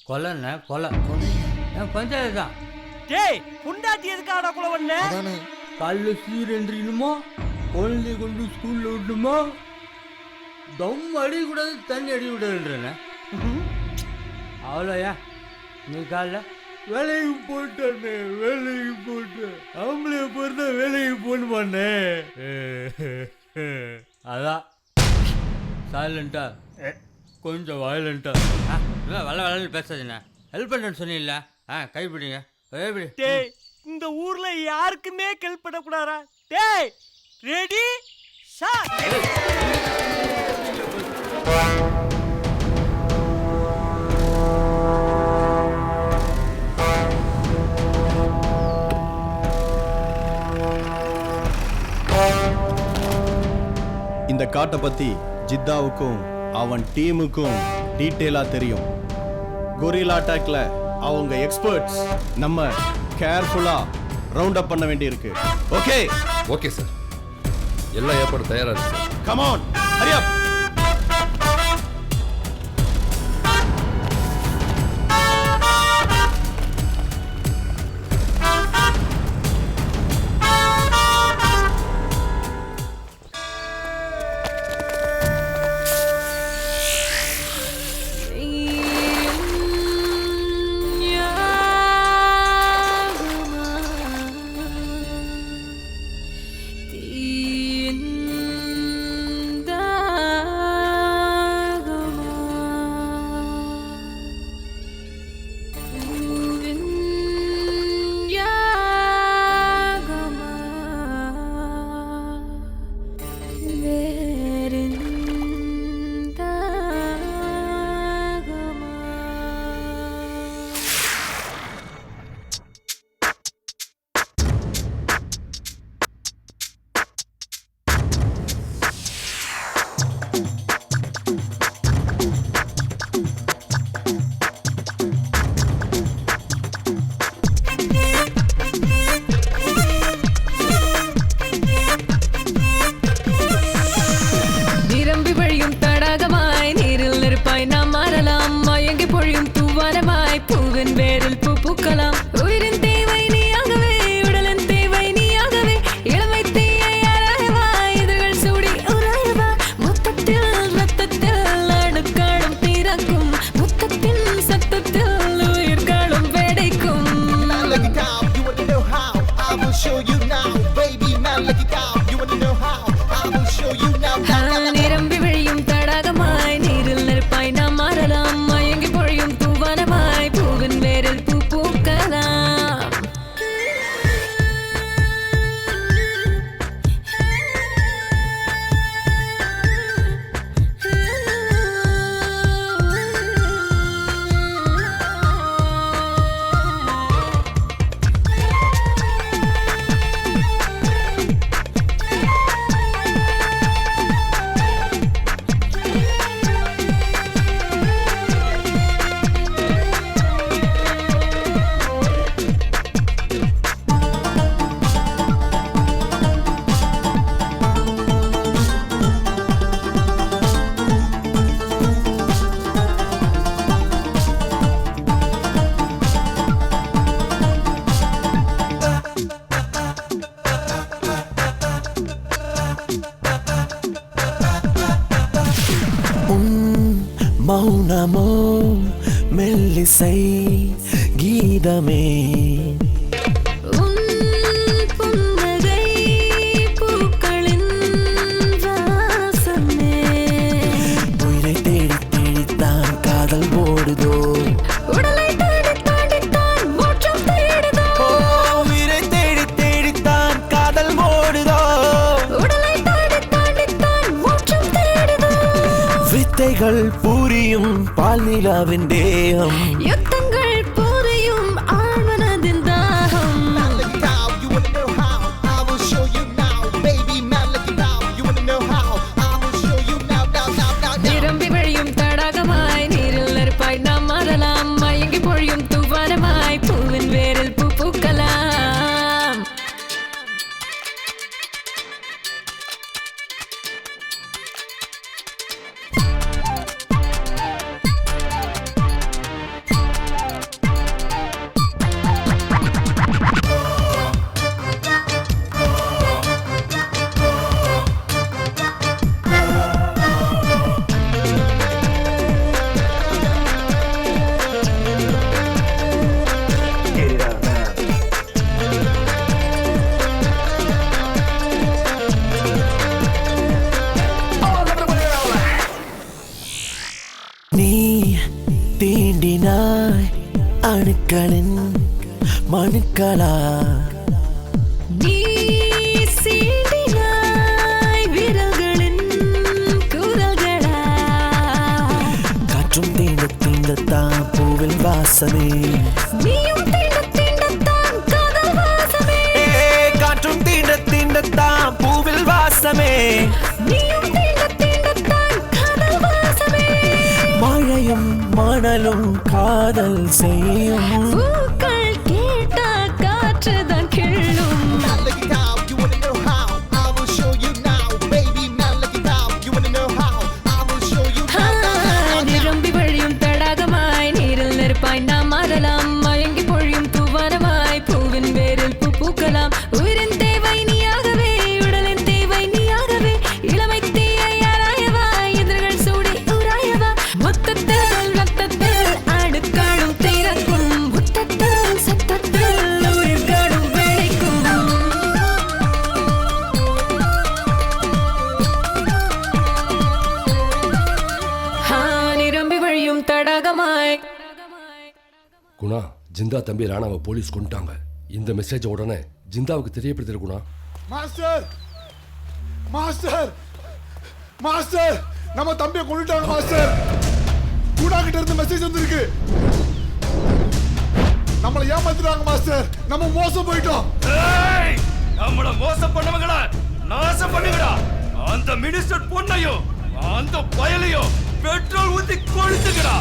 S2: கொலை கொலை என் பஞ்சாயத்து தான்.
S12: டேய், புண்டாட்டி எதுக்காடா கொலை பண்ண?
S2: காலைல சீரன்றினுமா, குழந்தை கொண்டு ஸ்கூல்ல விட்டுமா, தம் அடிக்கூடாது தண்ணி அடி விடாதுன்றேன். அவ்வளோயா? நீ காலைல வேலைக்கு போட்டே, வேலைக்கு போட்டேன். ஆம்பளைய பொறுத்த வேலைக்கு போகணுமாண்ணே. அதான் சைலண்டா, கொஞ்சம் வயலண்டா. வளன்னு பேசாதுண்ணா. ஹெல்ப் பண்ணுறேன்னு சொன்னீங்களா? கைப்பிடிங்க.
S12: டேய், இந்த ஊர்ல யாருக்குமே ஹெல்ப் பண்ணக்கூடாதா? டேய், ரெடி ஷாட்.
S20: இந்த காட்டை பத்தி ஜித்தாவுக்கும் அவன் டீமுக்கும் டீட்டெயிலா தெரியும். கொரில்லா அட்டாக்ல அவங்க எக்ஸ்பர்ட்ஸ். நம்ம கேர்ஃபுல்லா ரவுண்ட் அப் பண்ண வேண்டியிருக்கு. ஓகே?
S1: ஓகே சார், எல்லா ஏற்பாடும் தயாரா இருக்கு.
S20: கம் ஆன், ஹரி அப்.
S8: மெல்லிசை கீதமே உயிரை தேடி தேடித்தான் காதல் ஓடுதோ உயிரை தேடி தேடித்தான் காதல் ஓடுதோ வித்தைகள் புரியும் பால் நிலாவின் தேகம்
S10: யுத்தங்கள் புரியும் ஆழ்மனதின் தாகம் நிரம்பி வழியும் தடாகமாய் நீரில் நெருப்பாய் நாம் மாறலாம் மயங்கி பொழியும் தூவானமாய் பூவின் வேரில் பூ பூக்கலாம்
S8: நீ தீண்டினாய் அணுக்களின் மணுக்களா
S10: நீ சீண்டினாய் விரல்களின் குரல்களா
S8: காற்றும் தீண்ட தீண்டத்தான் பூவில் வாசமே
S10: நீயும் தீண்ட தீண்டத்தான் காதல் வாசமே
S8: காற்றும் தீண்ட தீண்டத்தான் பூவில் வாசமே
S10: நீயும் தீண்ட தீண்டத்தான் காதல் வாசமே
S8: மழையும் மணலும் காதல் செய்யும்
S10: பூக்கள் கேட்டா காற்றுதான் கிள்ளும் நிரம்பி வழியும் தடாகமாய் நீரில் நெருப்பாய் நாம் மாறலாம் மயங்கி பொழியும் தூவானமாய் பூவின் வேரில் பூ பூக்கலாம் உயிரின் தேவை நீயாகவே உடலின் தேவை நீயாகவே இளமை தீயை ஆராயவா எதிர்கள் சூடி ஊராயவா மொத்தத்தில் ரத்தத்தில் அடுக்காடும் தீரக்கும் முத்தத்தில் சத்தத்தில் உயிர் காடும் வேலைக்கும் நிரம்பி வழியும் தடாகமாய்
S1: குணா ஜிந்தா தம்பி ராணாவை போலீஸ் கொண்டுட்டாங்க. இந்த மெசேஜ் உடனே ஜிந்தாவுக்கு தெரியப்படுத்திரு குணா.
S6: மாஸ்டர் மாஸ்டர் மாஸ்டர் நம்ம தம்பியை கொண்டுட்டாங்க மாஸ்டர். குணா கிட்ட இருந்து மெசேஜ் வந்திருக்கு. நம்மளை ஏமாத்திட்டாங்க மாஸ்டர். நம்ம மோசம் போயிட்டோம்.
S7: நம்மள மோசம் பண்ணவங்கள நாசம் பண்ணுங்கடா. அந்த மினிஸ்டர் பொண்ணையும் அந்த பயலையும் பெட்ரோல் ஊத்தி கொளுத்துங்கடா.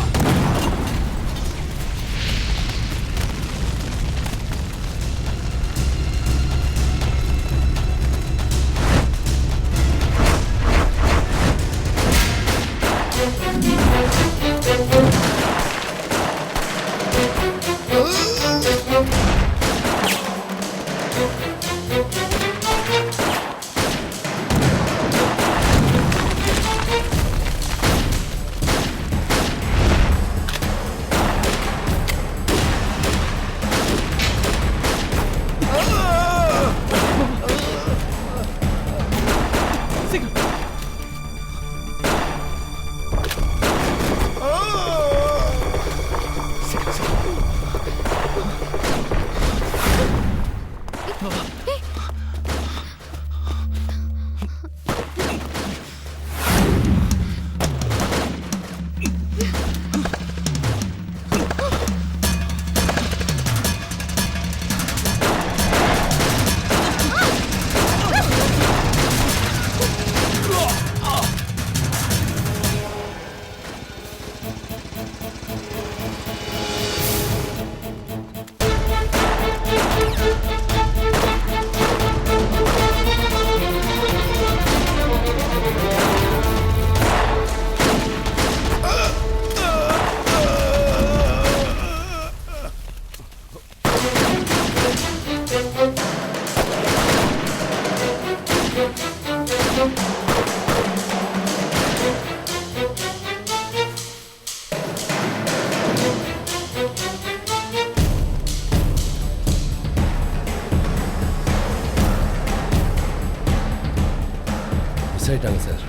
S1: மிஸ் ஆயிட்டாங்க சார்.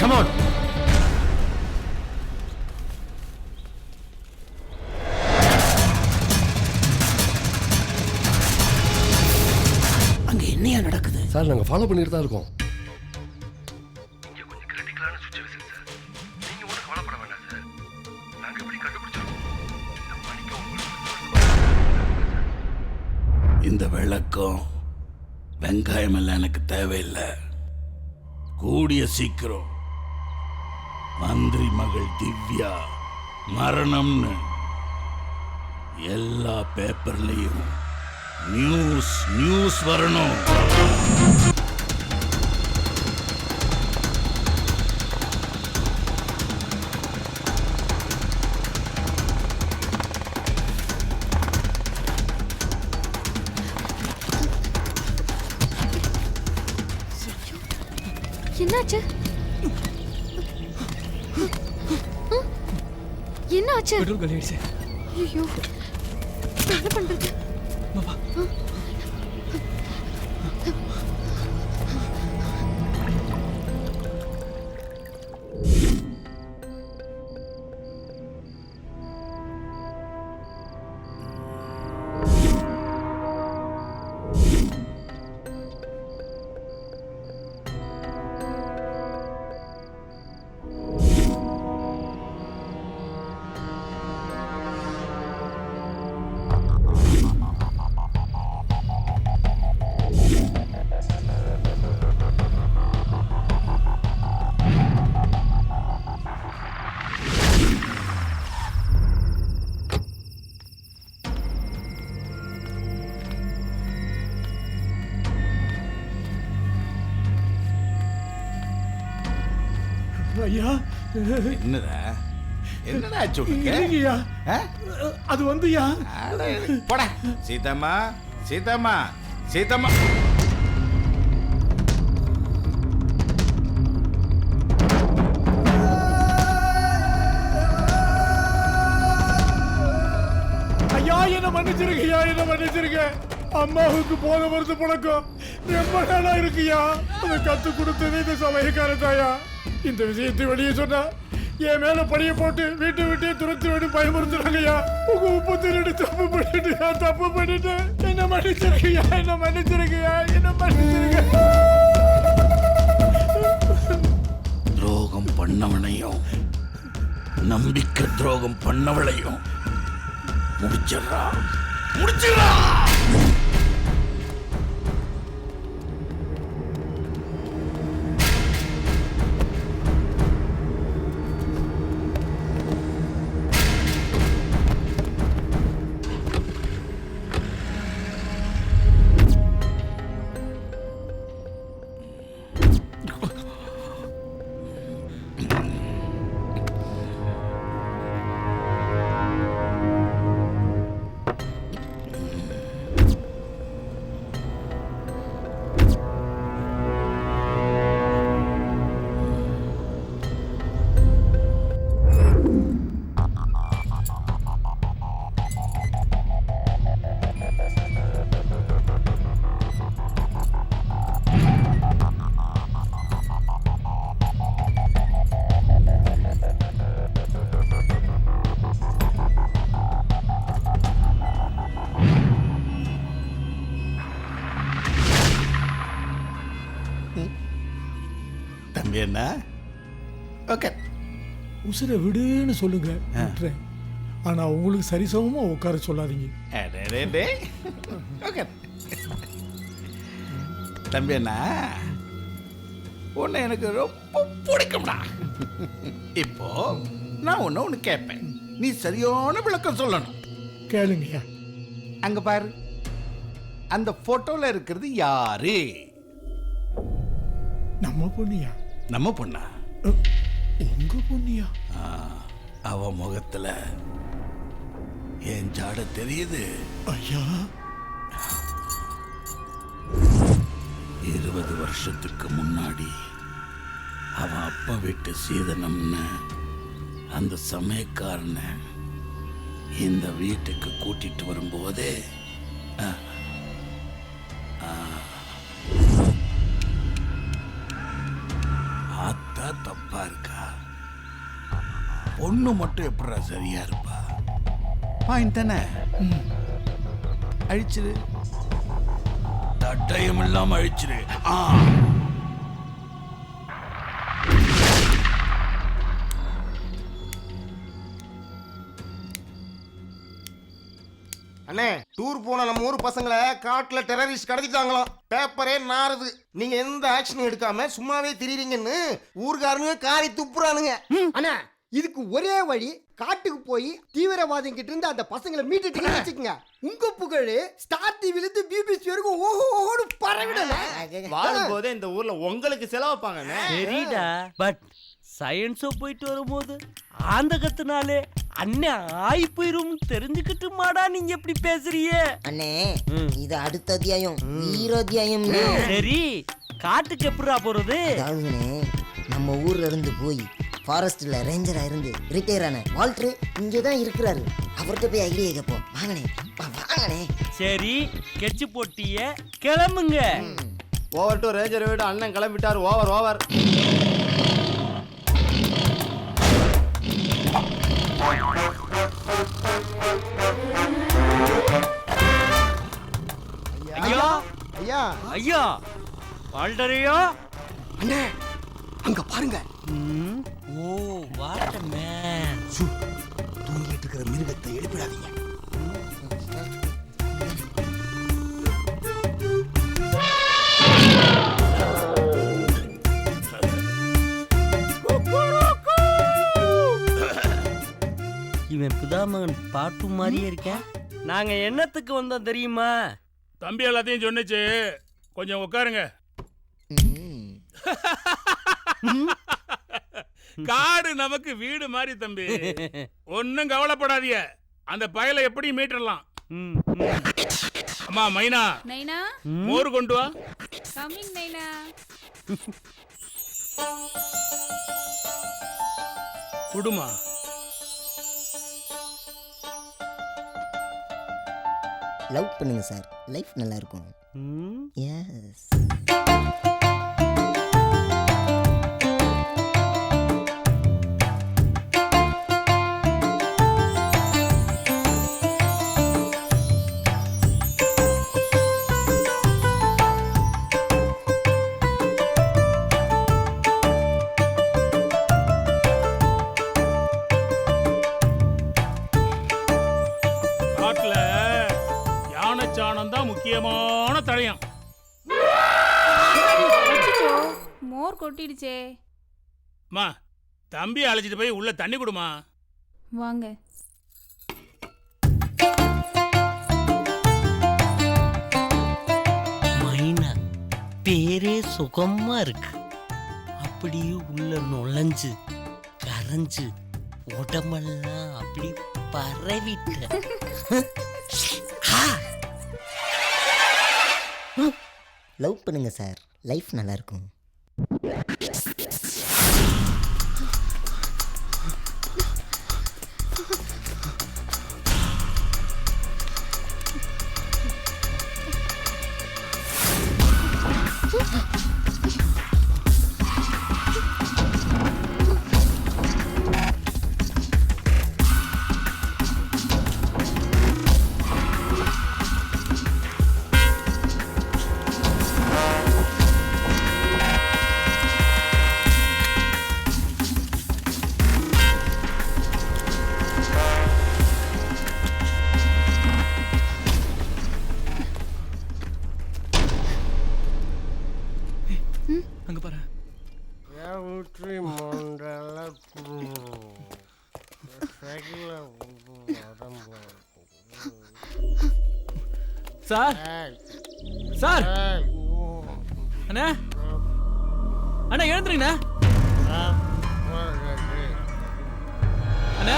S16: Come on.
S11: அங்க என்னையா நடக்குது
S1: சார்? நாங்க ஃபாலோ பண்ணிட்டு தான் இருக்கோம்.
S16: இந்த விளக்கம் வெங்காயம் எல்லாம் எனக்கு தேவையில்லை. கூடிய சீக்கிரம் மந்திரி மகள் திவ்யா மரணம்னு எல்லா பேப்பர்லயும் நியூஸ் வரணும்.
S3: என்னாச்சு? என்னாச்சு?
S5: பெட்ரோல் காலி ஆயிடுச்சு.
S3: ஐயோ, என்ன பண்றது?
S6: ஐயா,
S16: என்னடா சொல்லுங்க?
S6: இல்லையா, அது வந்துயா.
S16: போடா சீதம்மா, சீதம்மா, சீதம்மா.
S6: ஐயா, என்ன மன்னிச்சிருக்கையா, என்ன மன்னிச்சிருக்க. அம்மாவுக்கு போத வருது பழக்கம் ரொம்ப நாளா இருக்குயா. அதை கத்து கொடுத்தது இந்த சமயக்காரத்தாயா. இந்த விஷயத்தை வெளியே சொன்னா என் மேல பழிய போட்டு வீட்டை விட்டே துரத்து விட்டு பயமுறுத்துறாங்கய்யா. உங்க 32 தப்பு பண்ணிட்டு தப்பு பண்ணிட்டு என்ன மன்னிச்சிருக்கையா, என்ன மன்னிச்சிருக்கையா, என்ன மன்னிச்சிருக்க.
S16: துரோகம் பண்ணவனையும் நம்பிக்கை துரோகம் பண்ணவளையும் முடிச்சிடறா, முடிச்சிடறா. தம்பி என்ன ஓகே,
S6: உசுரை விடுன்னு சொல்லுங்க, விட்டுறேன். ஆனா உங்களுக்கு சரிசமமா உட்கார சொல்லாதீங்க.
S16: ஓகே தம்பி என்ன, உன்னை எனக்கு ரொம்ப பிடிக்கும்டா. இப்போ நான் ஒன்று கேட்பேன், நீ சரியான விளக்கம் சொல்லணும்.
S6: கேளுங்கய்யா.
S16: அங்க பாரு, அந்த போட்டோல இருக்கிறது யாரு?
S6: நம்ம பொண்ணியா?
S16: நம்ம பொண்ணா?
S6: உங்க பொண்ணியா?
S16: அவ முகத்துல என் ஜாட தெரியுது.
S6: ஐயா,
S16: 20 வருஷத்துக்கு முன்னாடி அவன் அப்பா வீட்டு சீதனம்னு அந்த சமயக்காரனை இந்த வீட்டுக்கு கூட்டிட்டு வரும்போதே பொண்ணு மட்டும் எப்படா சரியா இருப்பா? பாயிண்ட் தானே? அழிச்சிரு, தட்டயம் இல்லாம அழிச்சிரு.
S11: அண்ணே, டூர் போன நம்ம ஊர் பசங்களை காட்டுல டெரரிஸ்ட் கடத்திட்டாங்களாம். பேப்பரே நாறுது. நீங்க எந்த ஆக்ஷனும் எடுக்காம சும்மாவே திரிறீங்கன்னு ஊர்காரனுங்க காரி துப்புறானுங்க.
S13: அண்ணா, இதுக்கு ஒரே வழி, காட்டுக்கு போய் தீவிரவாதம் கிட்ட இருந்து அந்த பசங்களை மீட்டுட்டீங்கன்னு வச்சுக்கோங்க. உங்க புகழ் ஸ்டார் டிவில இருந்து பிபிசி வரைக்கும் ஓஹோன்னு பரவிடணும்.
S9: வாழும்போதே இந்த ஊர்ல உங்களுக்கு செலவுப்பாங்க.
S12: சரிடா, பட் சயின்ஸோ போயிட்டு வரும்போது ஆந்த கத்துனாலே அண்ணன் ஆய் போயிரும் தெரிஞ்சுக்கிட்டு மாடா நீங்க எப்படி பேசுறீங்க?
S17: அண்ணே, இது அடுத்த அத்தியாயம், வீரோத்தியாயம்.
S12: சரி, காட்டுக்கு எப்படிடா போறது?
S17: அதாவதுண்ணே, நம்ம ஊர்ல இருந்து போய் ஃபாரஸ்ட்ல ரேஞ்சரா இருந்து ரிட்டையர் ஆன வால்டர் இங்கதான் இருக்கிறாரு. அவர்கிட்ட போய் ஐடியா கேட்போம். வாங்கனே வாங்கனே.
S12: சரி, கெச்சு போட்டிய கிளம்புங்க.
S9: ஓவர் டு ரேஞ்சர் வீடு அண்ணன் கிளம்பிட்டார். Over over.
S12: ஐயா
S11: ஐயா
S12: ஐயா, வால்டரையா
S11: அண்ணே, அங்க பாருங்க.
S12: ஓ, வாட் a man.
S11: தூங்கிட்டு இருக்கிற மிருகத்தை எழுப்பிடாதீங்க.
S12: இவன் பிதாமகன் பாட்டு மாதிரியே இருக்கேன். நாங்க என்னத்துக்கு வந்தோம் தெரியுமா?
S23: தம்பி எல்லாத்தையும் சொன்னிச்சு, கொஞ்சம் உட்காருங்க. காடு நமக்கு வீடு மாதிரி தம்பி, ஒன்னும் கவலைப்படாதீங்க. அந்த பயலை எப்படி மீட்டரலாம். அம்மா மைனா,
S18: நைனா
S23: மோர் கொண்டு வா.
S18: கமிங் நைனா.
S23: குடுமா.
S17: லவ் பண்ணுங்க சார், லைஃப் நல்லா இருக்கும். எஸ்.
S23: காட்டுல யானைச்சாணம் தான் முக்கியமான தடயம்.
S18: மோர் கொட்டிடுச்சே.
S23: அம்மா, தம்பி அழைச்சிட்டு போய் உள்ள தண்ணி கொடுமா.
S18: வாங்க.
S12: மைனா பேரே சுகமா இருக்கு. அப்படியே உள்ள நுழைஞ்சு கரைஞ்சு உடம்பெல்லாம் அப்படி பரவிட்ட.
S17: லவ் பண்ணுங்க சார், லைஃப் நல்லா இருக்கும்.
S5: அங்க பாரு. சார் சார், அண்ணா அண்ணா எழுந்துருங்கண்ணா. அண்ணா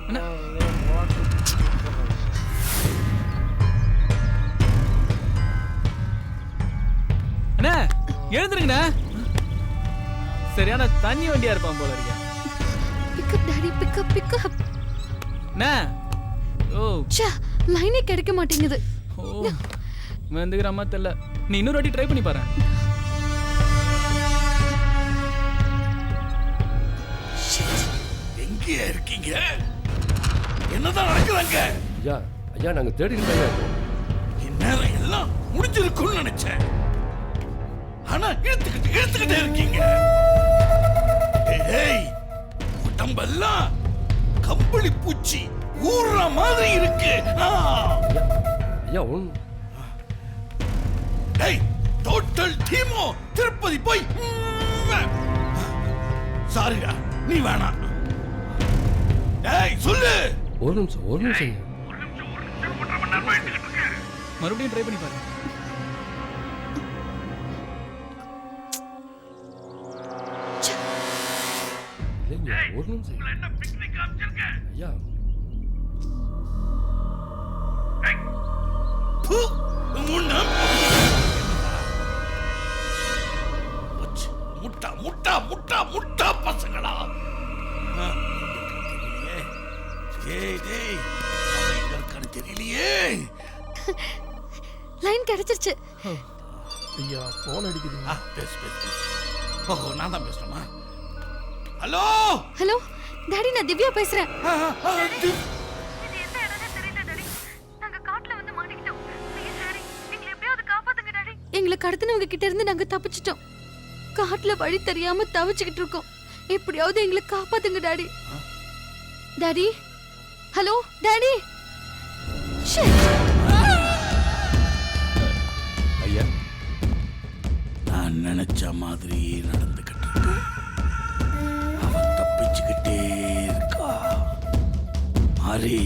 S5: அண்ணா அண்ணா எழுந்துருங்கண்ணா. சரியான தண்ணி வண்டியா இருப்பான் போல இருக்க.
S3: Pick up daddy, pick up pick up.
S5: அண்ணா ஓ
S3: ச்சே, லைனே கிடைக்க மாட்டேங்குது.
S5: ஓ வந்துக்கிற அம்மா தெரியல. நீ இன்னொரு வாட்டி ட்ரை பண்ணி பாரு.
S23: எங்கேயா இருக்கீங்க? என்னதான் நடக்குதுங்க?
S1: ஐயா ஐயா நாங்க தேடிக்கிட்டு இருக்கோம்.
S23: இந்நேரம் எல்லாம் முடிஞ்சிருக்கும்னு நினைச்சேன். ஆனா இழுத்துக்கிட்டே இருக்கீங்க. ஏய், உடம்பெல்லாம் கம்பளி பூச்சி ஊர்ற மாதிரி இருக்கு.
S1: ஐயா
S23: டேய், டோட்டல் டீமோ திருப்பதி போய் சாரிடா, நீ வேணாம். டேய் சொல்லு.
S1: ஒரு நிமிஷம்
S5: மறுபடியும் ட்ரை பண்ணி பாரு.
S1: ஒரு நிமிஷம் ஐயா.
S23: முட்டா முட்டா முட்டா முட்டா பசங்களா. தெரியலையே.
S3: லைன் கிடைச்சிருச்சு.
S6: ஐயா போன் அடிக்குது.
S23: ஓ, நான் தான் பேசுறேமா? ஹலோ
S3: ஹலோ டாடி, நான் திவ்யா பேசுறேன். எங்களை கடத்தினவங்க கிட்ட இருந்து நாங்க தப்பிச்சிட்டோம். காட்டுல வழி தெரியாம தவிச்சுக்கிட்டு இருக்கோம். எப்படியாவது எங்களை காப்பாத்துங்க டாடி. Daddy, hello daddy.
S23: ஐயா, நான் நினைச்ச மாதிரி நடந்துகிட்டு இருக்கு. அவன் தப்பிச்சுக்கிட்டே இருக்கா. மாறி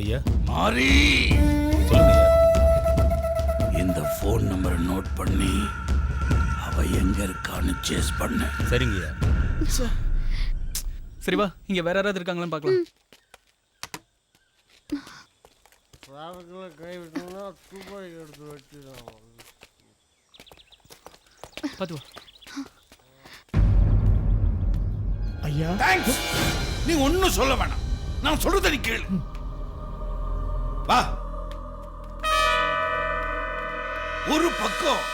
S24: ஐயா.
S23: மாறி,
S24: சொல்லுங்க.
S23: இந்த போன் நம்பரை நோட் பண்ணி அவ எங்க இருக்கான்னு சேஸ் பண்ண.
S24: சரிங்கய்யா.
S5: சரி வா, இங்க வேற யாராவது இருக்காங்களான்னு பார்க்கலாம்.
S4: கை விட்டோம்னா துப்பாக்கி எடுத்து வச்சுருவாங்க.
S5: பார்த்து வா.
S6: ஐயா
S23: தேங்க்ஸ். நீ ஒன்னும் சொல்ல வேணாம், நான் சொல்றத நீ கேளு. வா. ஒரு பக்கம்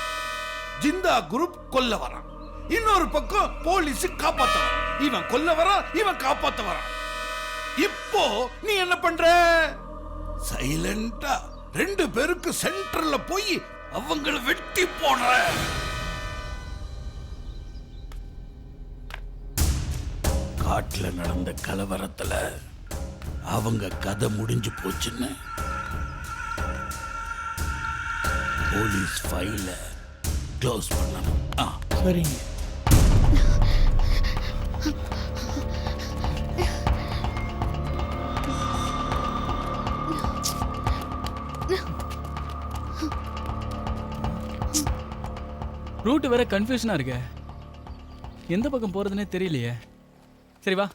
S23: ஜிந்தா குரூப் கொல்ல வரான், இன்னொரு பக்கம் போலீஸ் காப்பாத்த வரான். இவன் கொல்ல வரான், இவன் காப்பாத்த வரான். இப்போ நீ என்ன பண்ற? சைலண்டா ரெண்டு பேருக்கு சென்டர்ல போய் அவங்கள வெட்டி போடுற. காட்டுல நடந்த கலவரத்துல அவங்க கதை முடிஞ்சு போச்சுன்னு போலீஸ் ஃபைல க்ளோஸ் பண்ணணும்.
S6: சரிங்க.
S5: ரூட் வேற கன்ஃபியூஷனா இருக்கு. எந்த பக்கம் போறதுன்னே தெரியலையே. சரி வா.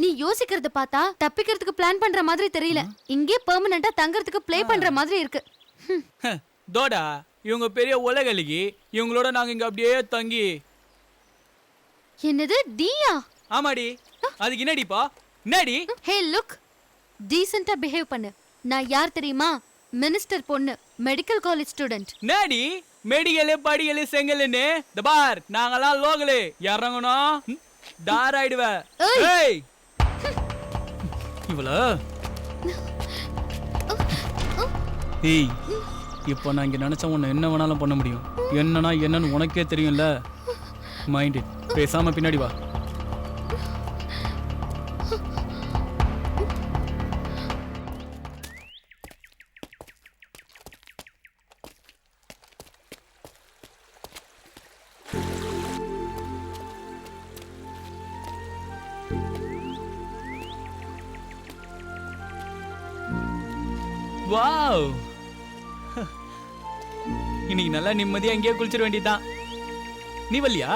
S3: நீ யோசிக்கிறத பார்த்தா தப்பிக்கிறதுக்கு பிளான் பண்ற மாதிரி தெரியல. இங்கே பெர்மனண்டா தங்கறதுக்கு ப்ளே பண்ற மாதிரி இருக்கு.
S5: தோடா, இவங்க பெரிய உலகலிகி. இவங்களோட நாங்க இங்க அப்படியே தங்கி.
S3: என்னது டியா?
S5: ஆமாடி. அதுக்கு என்னடிப்பா? என்னடி?
S3: ஹே லுக், டீசென்ட்டா பிஹேவ் பண்ணு. நான் யார் தெரியுமா? மினிஸ்டர் பொண்ணு, மெடிக்கல் காலேஜ் ஸ்டூடெண்ட்.
S5: என்னடி மெடிக்கல் படிக்கல் செங்கல்னு இந்த பார், நாங்கலாம் லோகலே. இறங்கணும் டார் ஆயிடுவ. ஏய் இவள. ஏய், இப்போ நான் இங்க நினைச்ச உன்னை என்ன வேணாலும் பண்ண முடியும். என்னன்னா என்னன்னு உனக்கே தெரியும்ல. Mind it. பேசாம பின்னாடி வா. வாவ், இன்னைக்கு நல்லா நிம்மதியா எங்கேயோ குளிச்சிட வேண்டியதுதான். நீ வல்லியா?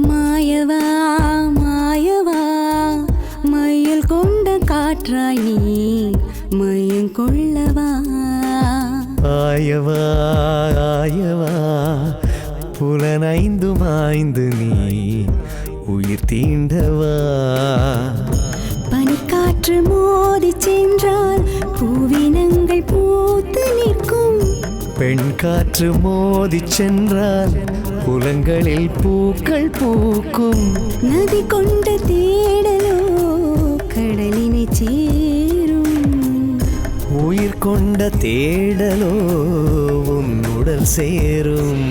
S10: மாயவா மாயவா மையல் கொண்ட காற்றாய் நீ மையம் கொள்ளவா
S8: ஆயவா ஆயவா புலனைந்து மாய்ந்து நீ உயிர் தீண்டவா
S10: பனிக்காற்று மோதி சென்றால் பூவினங்கள் பூத்து நிற்கும்
S8: பெண் காற்று மோதி சென்றால் புலங்களில் பூக்கள் பூக்கும்
S10: நதி கொண்ட தேடலோ கடலினை சேரும்
S8: உயிர் கொண்ட தேடலோ உன்னுடல் சேரும்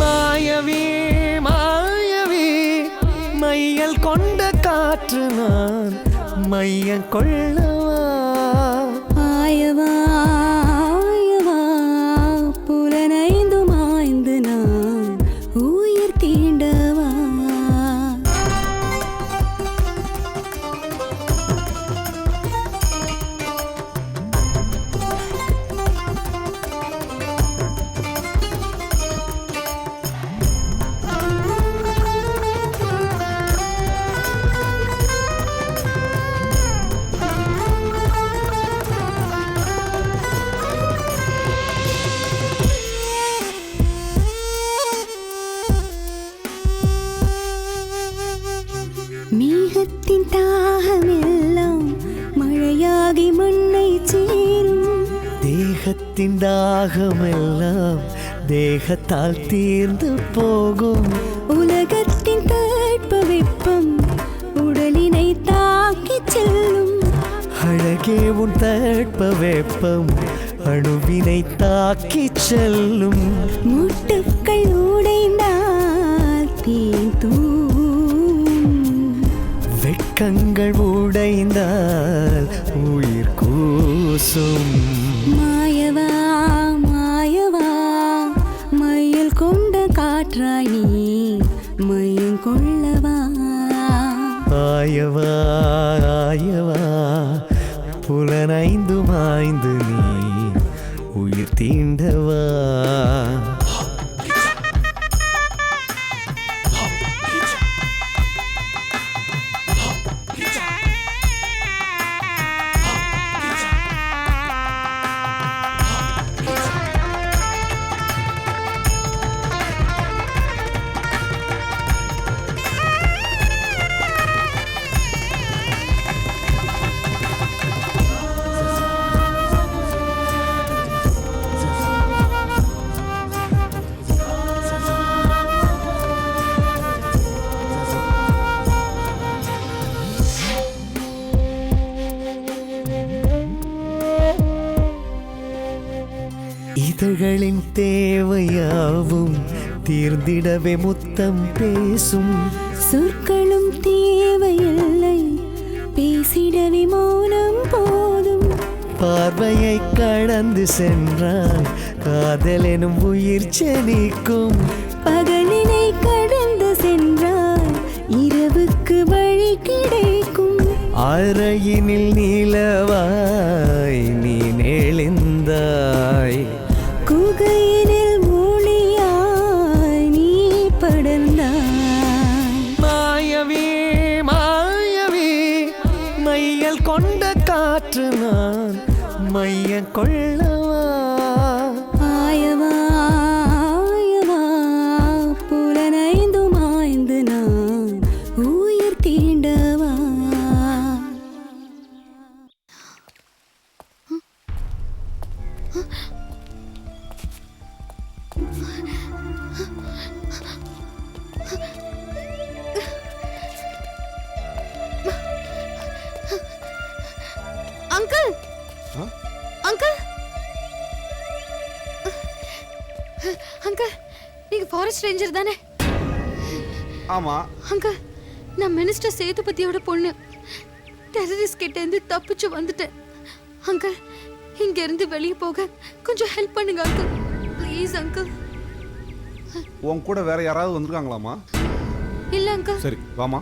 S8: மாயவே மாயவே மையல் கொண்ட காற்று நான் மையம் கொள்ளவா
S10: ஆயவா ஆயவா புலனைந்து மாய்ந்து நான் உயிர் தீண்டவா மேகத்தின் தாகமெல்லாம் மழையாகி மண்ணை சேரும்
S8: தேகத்தின் தாகமெல்லாம் தேகத்தால் தீர்ந்து போகும்
S10: உலகத்தின் தட்ப வெப்பம் உடலினை தாக்கிச் செல்லும்
S8: அழகே உன் தட்ப வெப்பம் அணுவினை தாக்கிச் செல்லும்
S10: முட்டுக்கள் உடைந்தால் தேன்
S8: வெட்கங்கள் உடைந்தால் உயிர் கூசும்
S10: மாயவா மாயவா மையல் கொண்ட காற்றாய் நீ மையம் கொள்ளவா
S8: ஆயவா ஆயவா புலனைந்து மாய்ந்து நீ உயிர் தீண்டவா இதழ்களின் தேவையாவும் தீர்ந்திடவே முத்தம் பேசும்
S10: சொற்களும் தேவையில்லை பேசிடவே மௌனம் போதும்
S8: பார்வையை கடந்து சென்றால் காதல் எனும் உயிர் செனிக்கும்
S10: பகலினை கடந்து சென்றால் இரவுக்கு வழி கிடைக்கும்
S8: அறையினில் நீலவாய் நீ நெளிந்தாய்
S10: குகையினில் ஒளியாய் நீ படர்ந்தாய்
S8: மாயவே மாயவே மையல் கொண்ட காற்று நான் மையம் கொள்ளவா
S10: ஆயவா ஆயவா புலனைந்து மாய்ந்து நான் உயிர் தீண்டவா
S3: அங்கிள் அங்கிள் அங்கிள் நீங்க ஃபாரஸ்ட் ரேஞ்சர் தானே?
S21: ஆமா.
S3: அங்கிள் நான் மினிஸ்டர் சேதுபதியோட பொண்ணு. டெரரிஸ்ட் கிட்ட இருந்து தப்பிச்சு வந்துட்டேன். அங்கிள் இங்க இருந்து வெளியே போக கொஞ்சம் ஹெல்ப் பண்ணுங்க அங்கிள். Please uncle.
S21: உன் கூட வேற யாராவது வந்திருக்காங்களாமா?
S3: இல்ல அங்கிள்.
S21: சரி வாமா.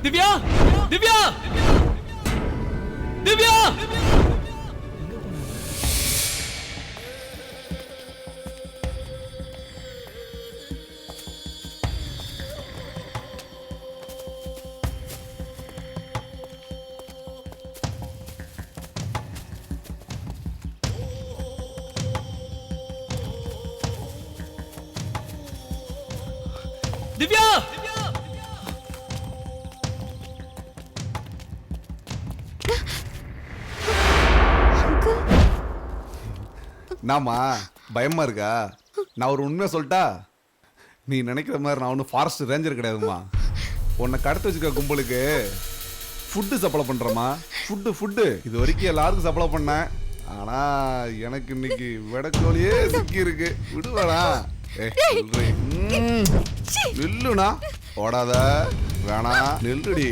S5: திவ்யா திவ்யா திவ்யா திவ்யா
S21: நாமா பயமா இருக்கா? நான் ஒரு உண்மையை சொல்லிட்டா? நீ நினைக்கிற மாதிரி நான் ஒன்றும் ஃபாரஸ்ட் ரேஞ்சர் கிடையாதுமா. உன்னை கடத்து வச்சுக்க கும்பலுக்கு ஃபுட்டு சப்ளை பண்ணுறேம்மா. ஃபுட்டு இது வரைக்கும் எல்லாருக்கும் சப்ளை பண்ணேன். ஆனால் எனக்கு இன்னைக்கு வெடக்கோழியே சிக்கி இருக்கு. விடுவாடா? நில்லுண்ணா. ஓடாத வேணா நெல்லுடி.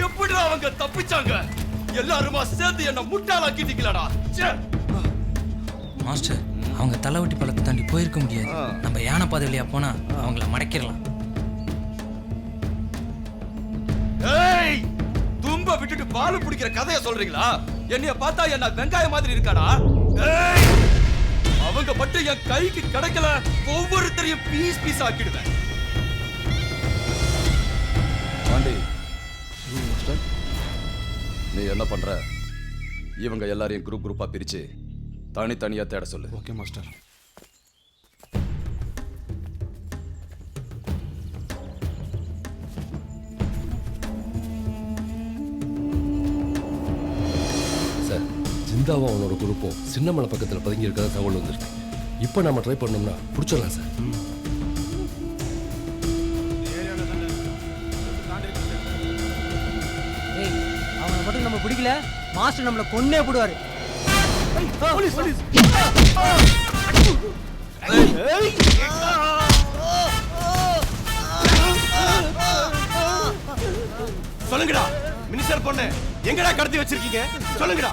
S7: எப்படிடா அவங்க தப்பிச்சாங்க? எல்லாருமா சேர்ந்து என்ன முட்டாளாக்கிட்டீங்களாடா.
S2: மாஸ்டர் அவங்க தலைவட்டி பழத்தை தாண்டி போயிருக்க முடியாது. நம்ம யானை பாதை வழியா போனா அவங்கள மடக்கிடலாம்.
S7: ஏய், தும்ப விட்டுட்டு பாலு பிடிக்கிற கதைய சொல்றீங்களா? என்னைய பார்த்தா என்ன வெங்காயம் மாதிரி இருக்காடா? ஏய், அவங்க மட்டும் என் கைக்கு கிடைக்கல, ஒவ்வொருத்தரையும் பீஸ் பீஸ் ஆக்கிடுவேன்.
S1: பாண்டி, நீ என்ன பண்ற?
S7: இவங்க எல்லாரையும் குரூப்பா பிரிச்சு தனித்தனியா தேட சொல்லு.
S21: Okay master.
S1: சார், ஜிந்தாவும் அவனோட குரூப்பும் சின்னமலை பக்கத்தில் பதுங்கி இருக்கிறதா தகவல் வந்துருக்கு. இப்போ நம்ம ட்ரை பண்ணோம்னா பிடிச்சிடலாம் சார்.
S12: அவனை மட்டும் நம்ம பிடிக்கல, மாஸ்டர் நம்மளை கொன்னே போடுவாரு.
S7: சொல்லுங்கடா, மினிஸ்டர் பொண்ணு எங்கடா கடத்தி வச்சிருக்கீங்க? சொல்லுங்கடா.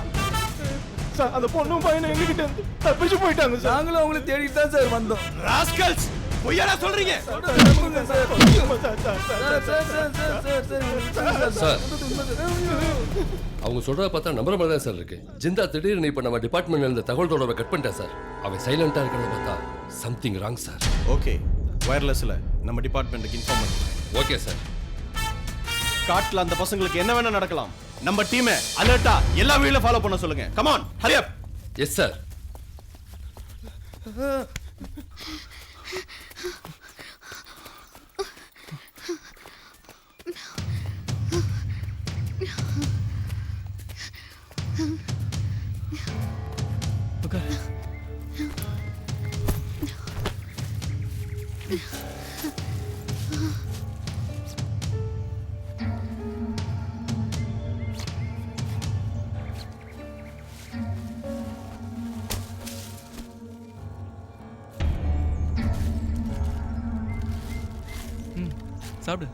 S8: சார், அந்த பொண்ணும் பையனும் எங்ககிட்ட இருந்து தப்பிச்சு போயிட்டாங்க சார். நாங்களும் அவங்களை தேடிட்டு தான் சார் வந்தோம்.
S7: ராஸ்கல்ஸ், பொய்யாடா சொல்றீங்க?
S1: சார், அவங்க சொல்றத பார்த்தா நம்புற மாதிரி தான் சார் இருக்கு. ஜிந்தா திடீர்னு இப்ப நம்ம டிபார்ட்மெண்ட்ல இருந்த தகவல் தொடர்பை கட் பண்ணிட்டா சார். அவன் சைலண்டா இருக்கிறத பார்த்தா சம்திங் ராங் சார்.
S20: ஓகே, வயர்லெஸ்ல நம்ம டிபார்ட்மெண்ட்டுக்கு இன்ஃபார்ம் பண்ணுங்க.
S1: Okay sir.
S20: காட்டுல அந்த பசங்களுக்கு என்ன வேணா நடக்கலாம். நம்ம டீமை அலர்ட்டா எல்லா வழியில ஃபாலோ பண்ண சொல்லுங்க. Come on, Hari up.
S1: Yes sir.
S5: சாப்பிடு.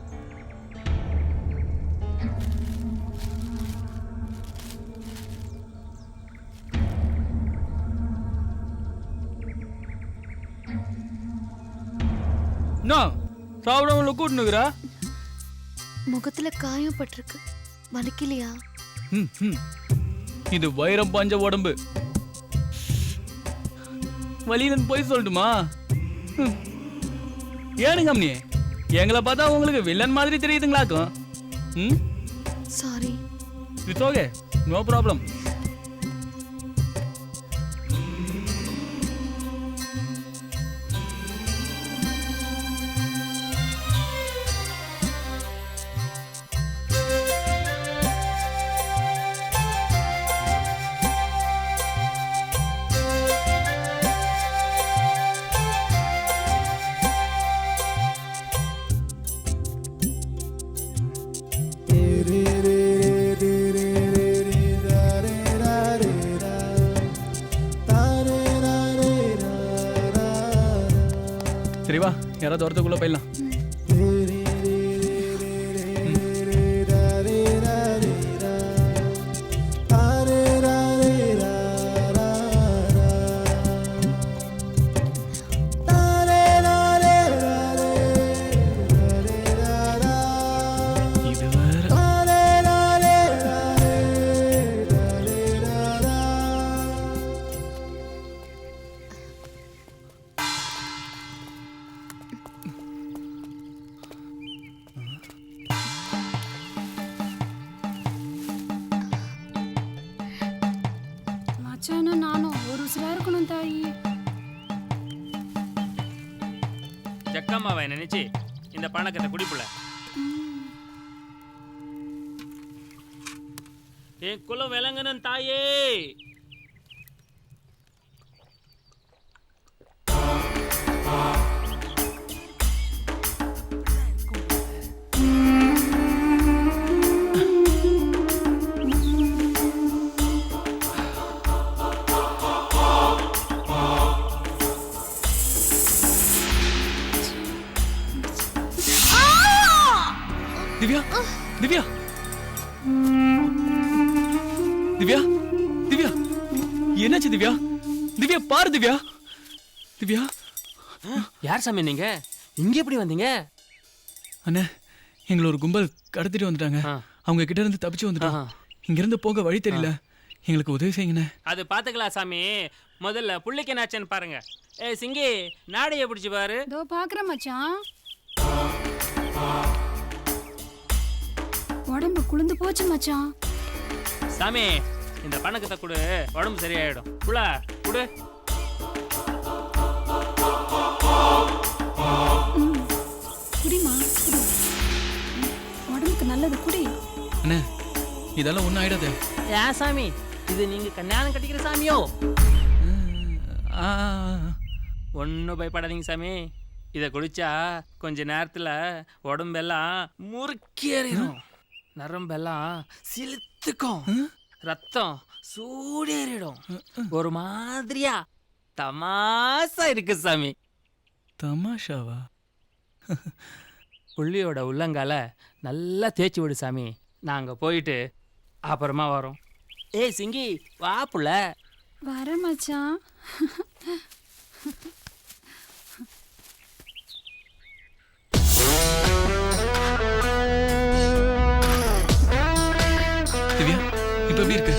S5: சாப்பிடாம கூட்டுனுக்குறா?
S3: முகத்துல காயம் பட்டிருக்கு, வலிக்கலையா?
S5: இது வைரம் பாஞ்ச உடம்பு. வலியிலன்னு போய் சொல்லட்டுமா? ஏனுங்க அம்மனி, எங்களை பார்த்தா உங்களுக்கு வில்லன் மாதிரி தெரியுதுங்களாக்கும்?
S3: Sorry.
S5: It's okay, no problem. சரி வா, யாராவது ஒருத்தக்குள்ள போயிடலாம்.
S18: நானும் ஒரு சிலா இருக்கணும் தாயி.
S12: ஜக்கம்மாவை நினைச்சு இந்த பணக்கத்தை குடிப்புல என் குலம் விளங்கணும் தாயே.
S5: திவ்யா, திவ்யா, திவ்யா, திவ்யா, என்னாச்சு திவ்யா? திவ்யா பாரு திவ்யா. திவ்யா,
S12: யார் சாமி நீங்க? இங்க எப்படி வந்தீங்க?
S5: அண்ணே, எங்களை ஒரு கும்பல் கடத்திட்டு வந்துட்டாங்க. அவங்க கிட்ட இருந்து தப்பிச்சு வந்துட்டாங்க. இங்க இருந்து போக வழி தெரியல, எங்களுக்கு உதவி செய்யுங்கண்ணே.
S12: அது பாத்துக்கலாம் சாமி, முதல்ல புள்ளிக்கு என்னாச்சுன்னு பாருங்க. சிங்கி, நாடைய பிடிச்சு பாரு.
S18: இதோ பாக்குறேன் மச்சான். உடம்பு குளிந்து போச்சு மச்சான்.
S12: சாமி,
S14: இந்த பணக்கத்தை கொடு, உடம்பு சரியாயிடும். புள்ள கொடு.
S18: குடிமா குடி, உடம்புக்கு நல்லது குடி.
S5: அண்ணே இதெல்லாம் ஒன்றும் ஆயிடாது.
S14: ஏன் சாமி இது நீங்க கல்யாணம் கட்டிக்கிற சாமியோ? ஒன்றும் பயப்படாதீங்க சாமி. இதை குடிச்சா கொஞ்ச நேரத்தில் உடம்பெல்லாம் முறுக்கேறிடும், நரம்பெல்லாம் சிலுத்துக்கும், ரத்தம் சூடேறிடும். ஒரு மாதிரியா தமாசா இருக்கு சாமி.
S5: தமாஷாவா?
S14: புள்ளியோட உள்ளங்கால நல்லா தேய்ச்சி விடு சாமி. நாங்கள் போயிட்டு அப்புறமா வரோம். ஏய் சிங்கி வா புள்ள.
S18: வர மச்சான்.
S5: திவ்யா இப்போ எப்படி இருக்கு?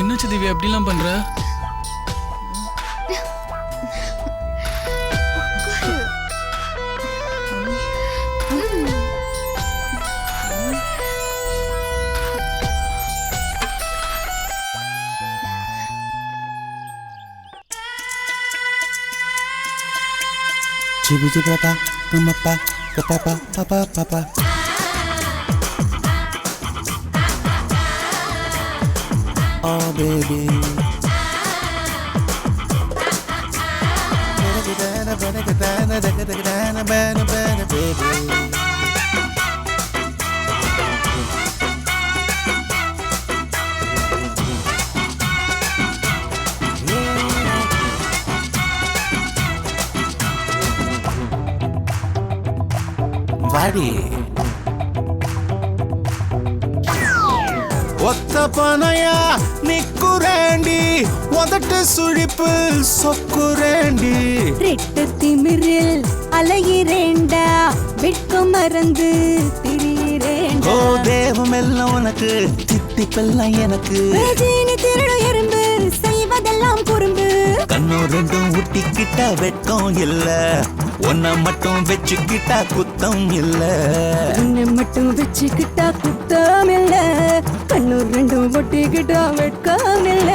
S5: என்னாச்சு திவ்யா எப்படிலாம் பண்ற?
S15: Oh baby, வாடி ஒத்த பனையா நிக்குரேண்டி, உதட்டு சுழிப்பு சொக்குரேண்டி.
S10: ரெட்ட திமிரில் அலையிரேண்டா, வெட்கம் மறந்து திரியிரேண்டா.
S15: ஓ தேவம் எல்லாம் உனக்கு, தித்திப்பெல்லாம் எனக்கு.
S10: ரஜினி திருடு எறும்பு, செய்வதெல்லாம் குறும்பு.
S15: கண்ணு ரெண்டும் ஊட்டிக்கிட்டா வெட்கம் இல்ல, ஒன்ன மட்டும் வச்சுக்கிட்டா குத்தம் இல்ல.
S10: உன்னை மட்டும் வச்சுக்கிட்டா குத்தம் இல்ல, கண்ணு ரெண்டும் ஒட்டிக்கிட்டா வெட்கம் இல்ல.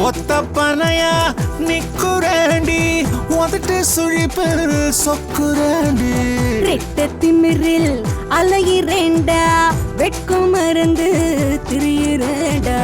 S15: ஒத்த பனையா நிக்குரேண்டி, உதட்டு சுழிப்பு சொக்குரேண்டி.
S10: ரெட்ட திமிரில் அலையிரேண்டா, வெட்கம் மறந்து திரியிரேண்டா.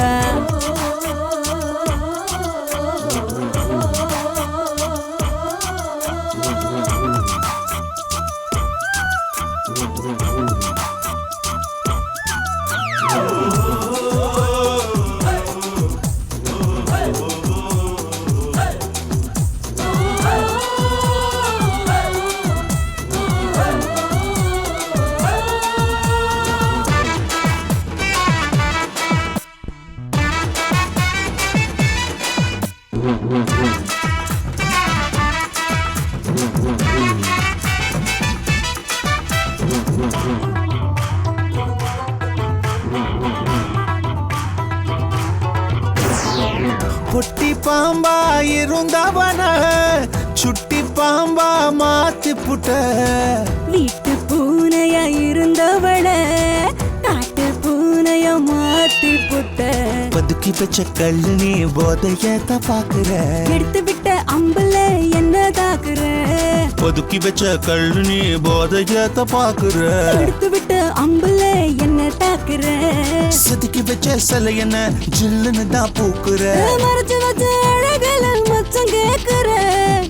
S15: பொட்டி பாம்பா இருந்தவன சுட்டி பாம்பா மாத்தி புட்ட.
S10: வீட்டு பூனையா இருந்தவள காட்டு பூனையா மாத்தி புட்ட.
S15: பதுக்கி வச்ச கல்லு நீ போதையத்த பாக்குற,
S10: எடுத்து விட்ட அம்புல என்ன தாக்குற.
S15: பதுக்கி வச்ச கல்லு நீ போதையத்த பாக்குற,
S10: எடுத்து விட்ட அம்புல என்ன தாக்குற.
S15: செதுக்கி வச்ச சிலை என்ன ஜில்லுன்னு தான் பூக்குற.
S10: மறைச்சு வச்ச அழகல மச்சம் கேக்குற.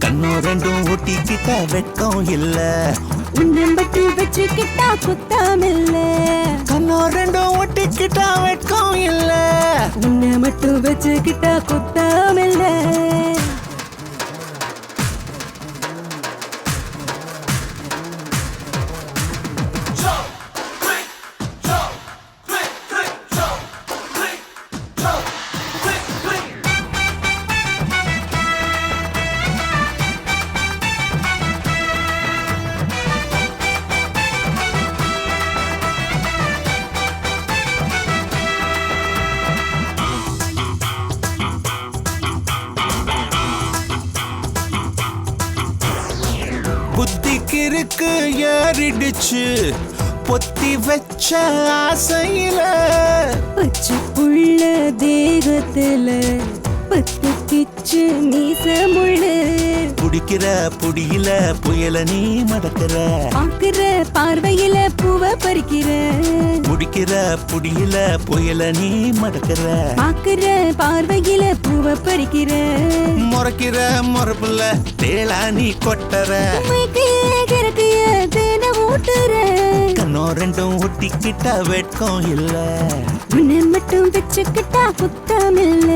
S15: கண்ணு ரெண்டும் ஒட்டிக்கிட்டா வெட்கம் இல்ல,
S10: உன்னை மட்டும் வச்சுக்கிட்டா குத்தம் இல்ல.
S15: கண்ணு ரெண்டும் ஒட்டிக்கிட்டா வெட்கம் இல்ல,
S10: உன்னை மட்டும் வச்சுக்கிட்டா குத்தம் இல்ல.
S15: கிறுக்கு ஏறிடுச்சு பொத்தி வச்ச ஆசையில
S10: பச்சை புள்ள தேகத்துல பத்து பிச்சு மீச முள்ளு
S15: குடிக்கிற புடியில புயல நீ மடக்கிற
S10: பாக்குற பார்வையில பூவ பறிக்கிற
S15: குடிக்கிற புடியில புயல நீ மடக்கிற
S10: பாக்குற பார்வையில பூவ பறிக்கிற
S15: முறைக்கிற முறப்புல தேளா நீ கொட்டற
S10: கிழக்கிய தேன ஊட்டுற
S15: கண்ணோ ரெண்டும் ஒட்டிக்கிட்ட வெட்கம் இல்ல
S10: உன்னை மட்டும் வச்சுக்கிட்டா குத்தம் இல்ல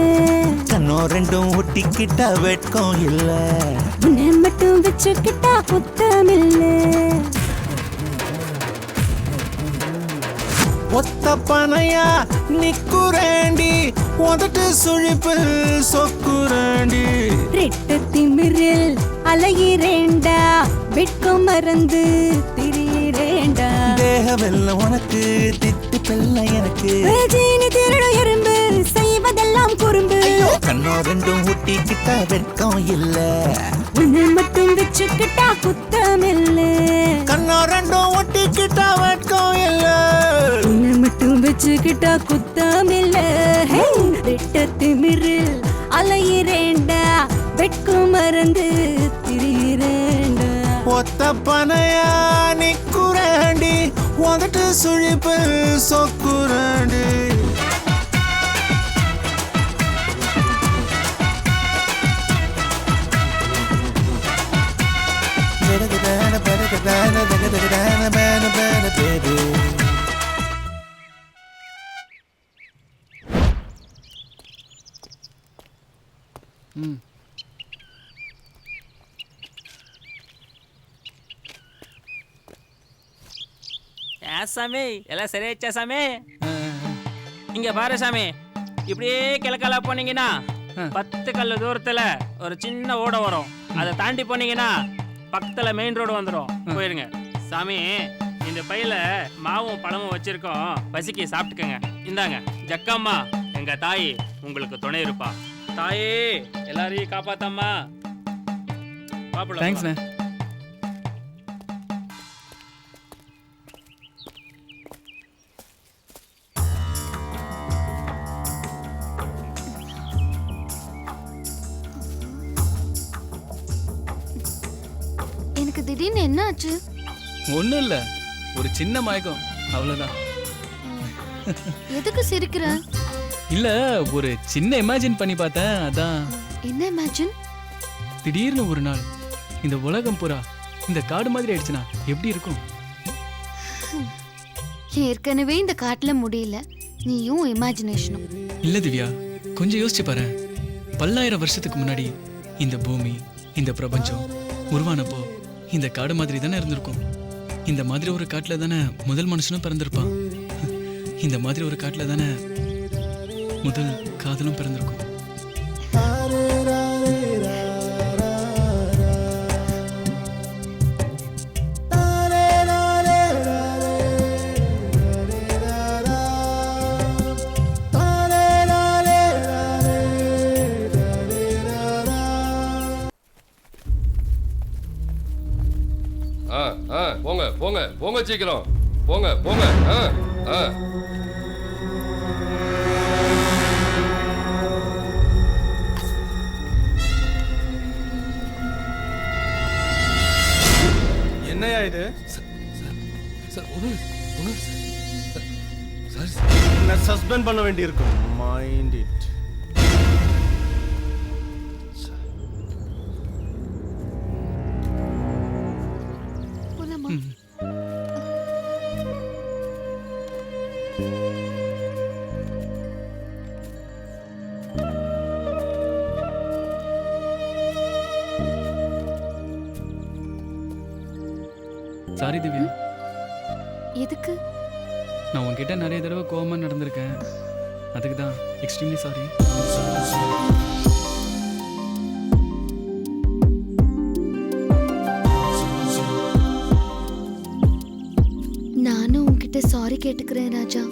S15: கண்ணோ ரெண்டும் ஒட்டிக்கிட்ட வெட்கம் இல்ல
S10: உன்னை மட்டும் வச்சுக்கிட்டா குத்தம் இல்ல
S15: ஒத்த பனையா நிக்குறேண்டி உதட்டு சுழிப்பு சொக்குறேண்டி
S10: ரெட்ட திமிரில் அலையிறேண்டா வெட்கம் மறந்து திரியிறேண்டா
S15: தேகவெல்லாம் உனக்கு திட்டு பெல்ல எனக்கு
S10: ஜீனி திருடும் எறும்பு செய்வதெல்லாம் குறும்பு
S15: கண்ணோ ரெண்டும் ஒட்டிக்கிட்ட வெட்கம் இல்ல
S10: உன்னை மட்டும் வச்சுக்கிட்டா குத்தம் இல்ல
S15: கண்ணோ ரெண்டும் ஒட்டிக்கிட்ட வெட்கம் இல்ல
S10: உன்னை மட்டும் வச்சுக்கிட்டா குத்தம் இல்ல ரெட்ட திமிரில் அலையிறேண்டா வெட்கம் மறந்து திரியிறேண்டா
S15: ஒத்த பனையா நிக்குறேண்டி உதட்டு சுழிப்பு சொக்குறேண்டி
S14: சாமி எல்லாம் சரியாச்சா சாமி இங்க பாரு சாமி இப்படியே கிழக்கால போனீங்கன்னா 10 கல்லு தூரத்துல ஒரு சின்ன ஓடை வரும் அதை தாண்டி போனீங்கன்னா பக்கத்துல மெயின் ரோடு வந்துடும் போயிருங்க சாமி இந்த பையில மாவும் பழமும் வச்சிருக்கோம் பசிக்கு சாப்பிட்டுக்கங்க இந்தாங்க ஜக்கம்மா எங்க தாய் உங்களுக்கு துணை இருப்பா தாயே எல்லாரையும் காப்பாத்தம்மா
S5: தேங்க்ஸ்ண்ணே.
S3: எனக்கு திடீர்னு என்ன ஆச்சு?
S5: ஒண்ணும் இல்ல, ஒரு சின்ன மயக்கம் அவ்வளவுதான்.
S3: எதுக்கு சிரிக்கிற?
S5: இல்ல, ஒரு சின்ன இமேஜின் பண்ணி பார்த்தேன், அதான்.
S3: என்ன இமேஜின்?
S5: திடீர்னு ஒரு நாள் இந்த உலகம் பூரா இந்த காடு மாதிரி ஆயிடுச்சுன்னா எப்படி இருக்கும்?
S3: ஏற்கனவே இந்த காட்டுல முடியல, நீயும் இமேஜினேஷனும்.
S5: இல்ல திவ்யா, கொஞ்சம் யோசிச்சு பாரு. பல்லாயிரம் வருஷத்துக்கு முன்னாடி இந்த பூமி, இந்த பிரபஞ்சம் உருவானப்போ இந்த காடு மாதிரி தானே இருந்திருக்கும். இந்த மாதிரி ஒரு காட்டுல தானே முதல் மனுஷனும் பிறந்திருப்பான். இந்த மாதிரி ஒரு காட்டுல தானே முதல் காதலும் பிறந்திருக்கும்.
S1: போங்க போங்க போங்க, சீக்கிரம் போங்க போங்க.
S8: என்னையா இது?
S21: என்ன சஸ்பெண்ட் பண்ண வேண்டியிருக்கும். Mind it.
S5: சாரி திவ்யா.
S3: எதுக்கு?
S5: நான் உன்கிட்ட நிறைய தடவை கோவமா நடந்திருக்கேன், அதுக்கு தான் எக்ஸ்ட்ரீம்லி சாரி.
S3: நானும் உன்கிட்ட சாரி கேட்டுக்கிறேன் ராஜா.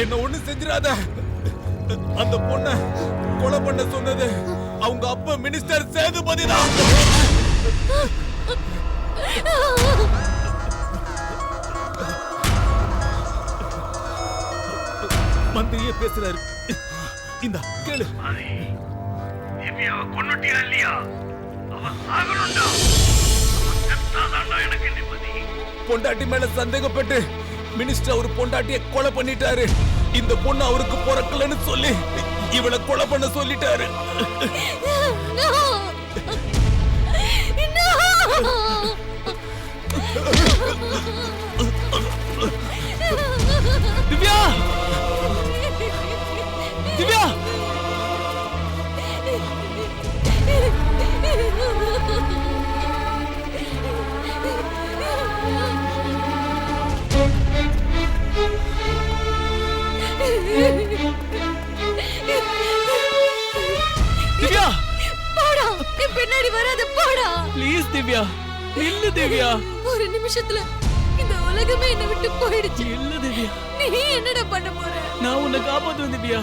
S7: என்ன ஒண்ணு செஞ்சிராத. அந்த பொண்ண கொலை பண்ண சொன்னது அவங்க அப்பா மினிஸ்டர் சேதுபதி தான். மந்திரியே பேசுறாரு. இந்த கேளு.
S13: திவ்யாவ கொன்னுட்டியா இல்லையா? அவ சாகணும்டா. செத்தாதான்டா எனக்கு நிம்மதி.
S7: பொண்டாட்டி மேல சந்தேகப்பட்டு மினிஸ்டர் ஒரு பொண்டாட்டியை கொலை பண்ணிட்டாரு. இந்த பொண்ணு அவருக்கு பிறக்கலன்னு சொல்லி இவளை கொலை பண்ண சொல்லிட்டாரு.
S5: திவ்யா, திவ்யா, திவ்யா,
S3: போடா, நீ பின்னாடி வராத, போடா.
S5: ப்ளீஸ் திவ்யா, நில்லு திவ்யா.
S3: ஒரு நிமிஷத்துல இந்த உலகமே என்னை விட்டு போயிடுச்சு.
S5: இல்ல திவ்யா,
S3: நீ என்னடா பண்ண போற?
S5: நான் உன்னை காப்பாத்துவேன் திவ்யா.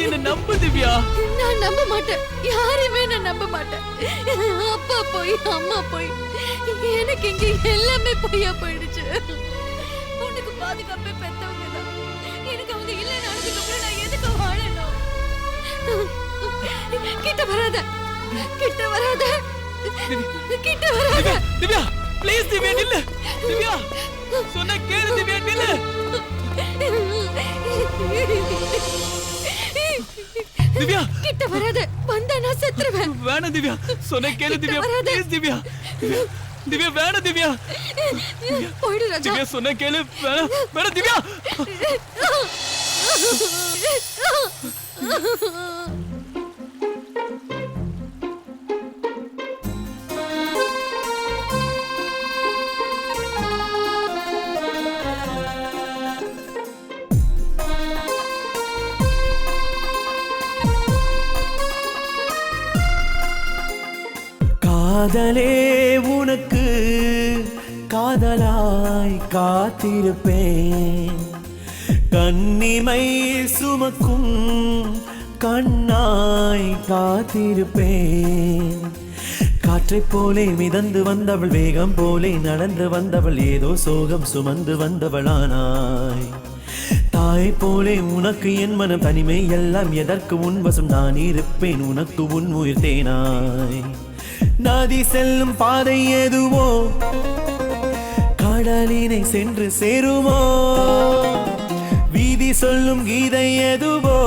S5: என்ன நம்பு திவ்யா.
S3: நான் நம்ப மாட்டேன், யாரையுமே நான் நம்ப மாட்டேன். அப்பா போய் அம்மா போய் எனக்கு இங்க எல்லாமே பொய்யா போயிடுச்சு. உனக்கு பாதுகாப்பே பெத்தவங்க தான். எனக்கு அவங்க இல்லைன்னு அதுக்கப்புறம் நான் எதுக்கு வாழணும்? கிட்ட வராத, கிட்ட வராத, கிட்ட வராத.
S5: திவ்யா, ப்ளீஸ் திவ்யா நில்லு. திவ்யா, சொன்னா கேளு திவ்யா, நில்லு. திவ்யா,
S3: கிட்ட வராத, வந்தா நான் செத்துருவேன்.
S5: வேணாம் திவ்யா, சொன்னா கேளு திவ்யா, ப்ளீஸ் திவ்யா. திவ்யா வேணாம் திவ்யா.
S3: போயிடு ராஜா.
S5: திவ்யா சொன்னா கேளு, வேணாம் வேணாம் திவ்யா.
S9: காதலே உனக்கு காதலாய் காத்திருப்பேன் கண்ணிமை சுமக்கும் கண்ணாய் காத்திருப்பேன் காற்றைப் போலே மிதந்து வந்தவள் வேகம் போலே நடந்து வந்தவள் ஏதோ சோகம் சுமந்து வந்தவளானாய் தாய் போலே உனக்கு என் மனம் தனிமை எல்லாம் எதற்கு உன் வசம் நான் இருப்பேன் உனக்கு உன் உயிர் தேனாய் நதி செல்லும் பாதை எதுவோ கடலினை சென்று சேருமோ வீதி சொல்லும் கீதை எதுவோ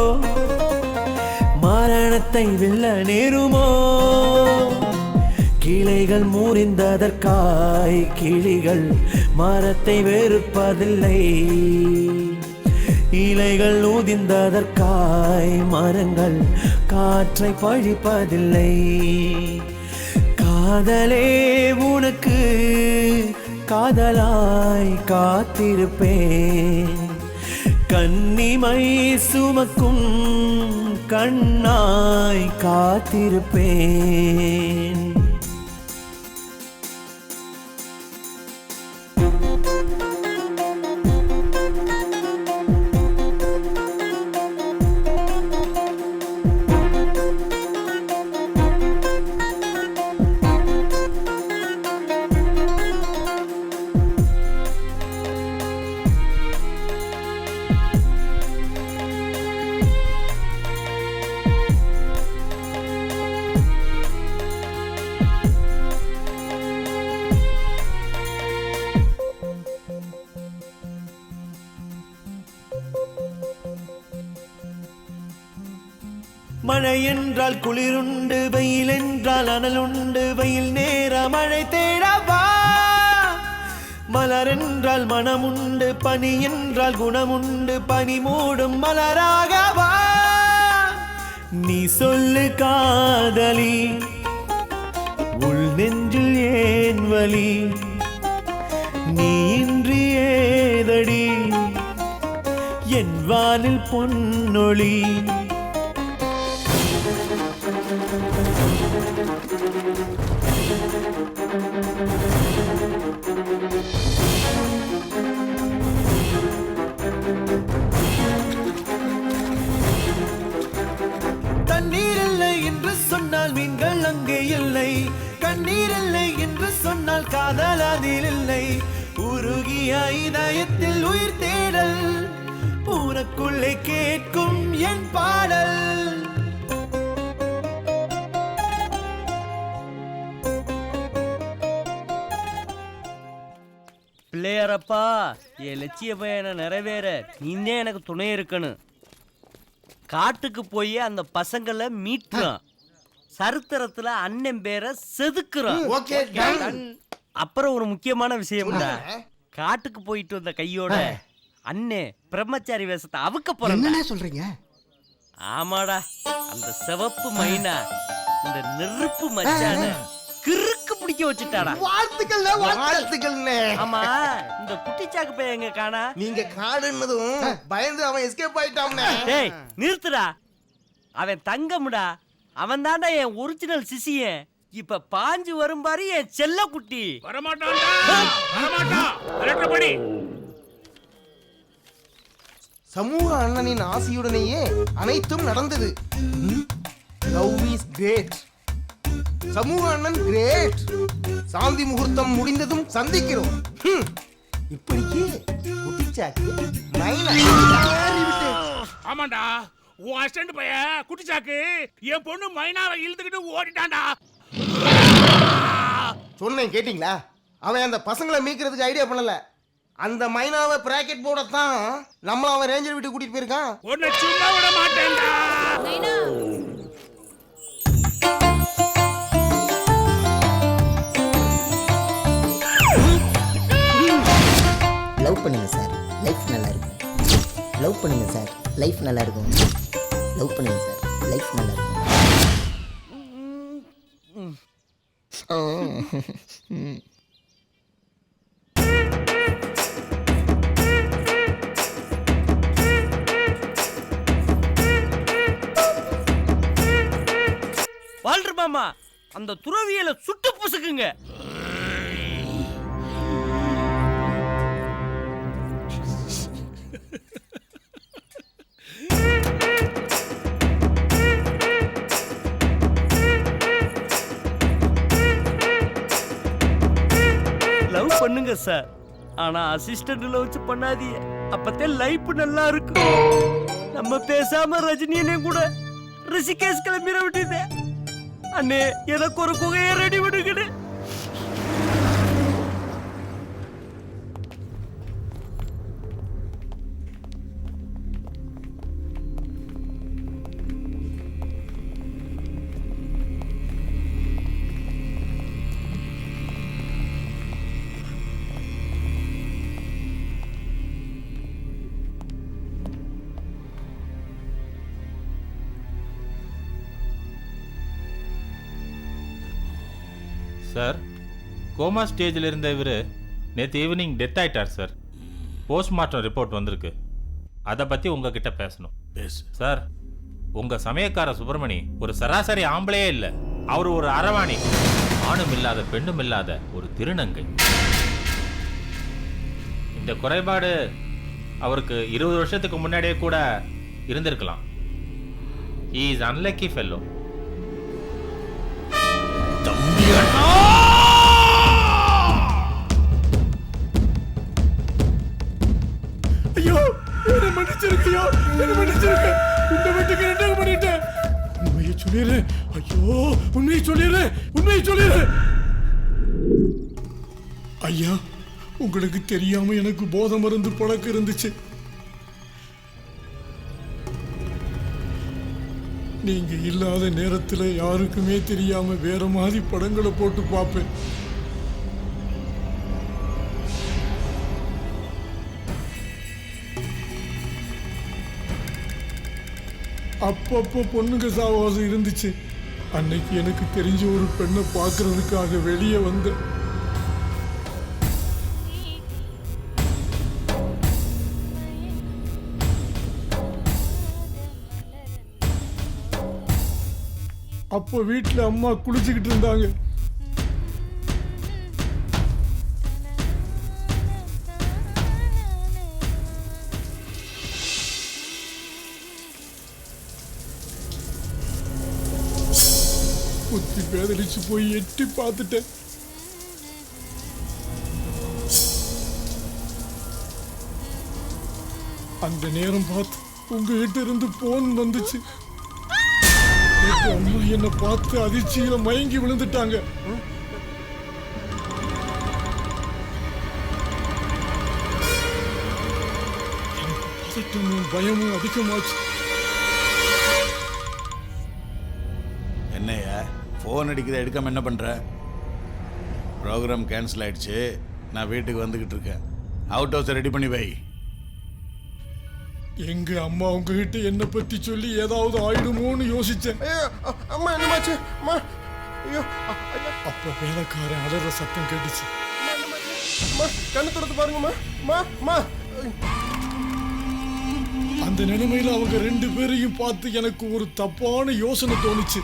S9: மரணத்தை வெல்ல நேருமோ கிளைகள் முறிந்ததற்காய் கிளிகள் மரத்தை வெறுப்பதில்லை இலைகள் ஊதிந்ததற்காய் மரங்கள் காற்றை பழிப்பதில்லை காதலே உனக்கு காதலாய் காத்திருப்பேன் கண்ணிமை சுமக்கும் கண்ணாய் காத்திருப்பேன் மழை என்றால் குளிருண்டு வெயில் என்றால் அனலுண்டு வெயில் நேர மழை தேடவா மலர் என்றால் மனமுண்டு பனி என்றால் குணமுண்டு பனி மூடும் மலராகவா நீ சொல்லு காதலி உள் நெஞ்சில் ஏன் வலி நீ இன்றி ஏதடி என் வானில் பொன்னொளி தண்ணீர் இல்லை என்று சொன்னால் மீன்கள் அங்கே இல்லை கண்ணீர் இல்லை என்று சொன்னால் காதல் அதில் இல்லை உருகிய இதயத்தில் உயிர் தேடல் உனக்குள்ளே கேட்கும் என் பாடல்
S12: பிள்ளையாரப்பா என் லட்சிய பயனை நிறைவேற நீந்தே எனக்கு துணை இருக்கணும் காட்டுக்கு போய் அந்த பசங்களை மீட்கிறான் சரித்திரத்துல அண்ணன் பேரை செதுக்குறான் அப்புறம் ஒரு முக்கியமான விஷயம்டா காட்டுக்கு போயிட்டு வந்த கையோட அண்ணே பிரம்மச்சாரி வேஷத்தை அவுக்க போறேன்
S11: சொல்றீங்க
S12: ஆமாடா அந்த சிவப்பு மைனா இந்த நெருப்பு மச்சான கிறுக்கு பிடிக்க வச்சுட்டாடா
S11: வாழ்த்துக்கள்
S12: ஆமா இந்த குட்டிச்சாக்கு பையன் எங்க காணா
S11: நீங்க காடுன்னதும் பயந்து அவன் எஸ்கேப் ஆயிட்டான்
S12: டேய் நிறுத்துடா அவன் தங்கம்டா அவன் தான்டா என் ஒரிஜினல் சிசியன் இப்ப பாஞ்சு வரும் பாரு என் செல்ல குட்டி
S11: சமூக அண்ணனின் ஆசையுடனேயே அனைத்தும் நடந்தது லவ் இஸ் கிரேட் சமூக அண்ணன் கிரேட் சாந்தி முகூர்த்தம் முடிந்ததும் சந்திக்கிறோம் இப்படிக்கு குட்டிச்சாக்கு
S13: ஆமாண்டா உன் அசிஸ்டன்ட் பையன் குட்டிச்சாக்கு என் பொண்ணு மைனாவை இழுத்துக்கிட்டு ஓடிட்டான்டா
S11: சொன்னேன் கேட்டிங்களா அவன் அந்த பசங்களை மீக்கிறதுக்கு ஐடியா பண்ணல அந்த மைனாவை பிராக்கெட் போடத்தான் நம்மள அவன் ரேஞ்சர் வீட்டுக்கு கூட்டிட்டு போயிருக்கான்
S13: உன்னை சும்மா விட மாட்டேன்டா
S17: லவ் பண்ணுங்க சார் லைஃப் நல்லா இருக்கும் லவ் பண்ணுங்க சார் லைஃப் நல்லா இருக்கும் லவ் பண்ணுங்க சார் லைஃப் நல்லா இருக்கும்
S12: வால்டர் மாமா அந்த துறவியலை சுட்டு புசுக்குங்க. லவ் பண்ணுங்க சார், ஆனா அசிஸ்டன்ட்ல வச்சு பண்ணாதீங்க. அப்பத்தே லைஃப் நல்லா இருக்கும். நம்ம பேசாம ரஜினியனே கூட ரிஷிகேஷ் கிளம்பிட விட்டுது. அண்ணே எனக்கு ஒரு குகையை ரெடி பண்ணுங்கன்னு.
S16: சார், கோமா ஸ்டேஜில் இருந்த இவர் நேற்று ஈவினிங் டெத் ஆயிட்டார் சார். போஸ்ட்மார்ட்டம் ரிப்போர்ட் வந்திருக்கு. அதை பற்றி உங்ககிட்ட பேசணும். சார், உங்கள் சமயக்கார சுப்பிரமணி ஒரு சராசரி ஆம்பளையே இல்லை. அவர் ஒரு அரவாணி. ஆணும் இல்லாத பெண்ணும் இல்லாத ஒரு திருநங்கை. இந்த குறைபாடு அவருக்கு 20 வருஷத்துக்கு முன்னாடியே கூட இருந்திருக்கலாம். He is unlucky fellow.
S6: ஐயோ, என்ன மன்னிச்சிருக்கையோ, என்ன மன்னிச்சிருக்க. இந்த வீட்டுக்கு என்ன பண்ணிட்டேன்? உண்மையை சொல்லிடு. ஐயோ, உண்மையை சொல்லிடு, உண்மையை சொல்லிடு. ஐயா, உங்களுக்கு தெரியாம எனக்கு போதை மருந்து பழக்கம் இருந்துச்சு. நீங்க இல்லாத நேரத்துல யாருக்குமே தெரியாம வேற மாதிரி படங்களை போட்டு பார்ப்பேன். அப்பப்போ பொண்ணுங்க சாவாசம் இருந்துச்சு. அன்னைக்கு எனக்கு தெரிஞ்ச ஒரு பெண்ணை பார்க்கறதுக்காக வெளியே வந்தேன். அப்போ வீட்டுல அம்மா குளிச்சுக்கிட்டு இருந்தாங்க. குத்தி பேதலிச்சு போய் எட்டி பார்த்துட்டேன். அந்த நேரம் பார்த்து உங்ககிட்ட இருந்து போன் வந்துச்சு. அம்மா என்ன பார்த்து அதிர்ச்சியில மயங்கி விழுந்துட்டாங்க. பயமும் அதிகமாச்சு.
S23: என்னையா ஃபோன் அடிக்கிறத எடுக்காம என்ன பண்ற? ப்ரோக்ராம் கேன்சல் ஆயிடுச்சு. நான் வீட்டுக்கு வந்துகிட்டு இருக்கேன். அவுட் ஹவுஸ் ரெடி பண்ணி வை.
S6: எங்க அம்மா உங்ககிட்ட என்ன பத்தி சொல்லி ஏதாவது ஆயிடுமோன்னு யோசிச்சேன்.
S11: அம்மா என்னமாச்சு? அம்மா, ஐயோ,
S6: அப்ப வேலைக்காரன் அலற சத்தம் கேட்டுச்சு.
S11: கண்ணு திறந்து பாருங்கம்மா. அம்மா,
S6: அந்த நிலைமையில அவங்க 2 பேரையும் பார்த்து எனக்கு ஒரு தப்பான யோசனை தோணுச்சு.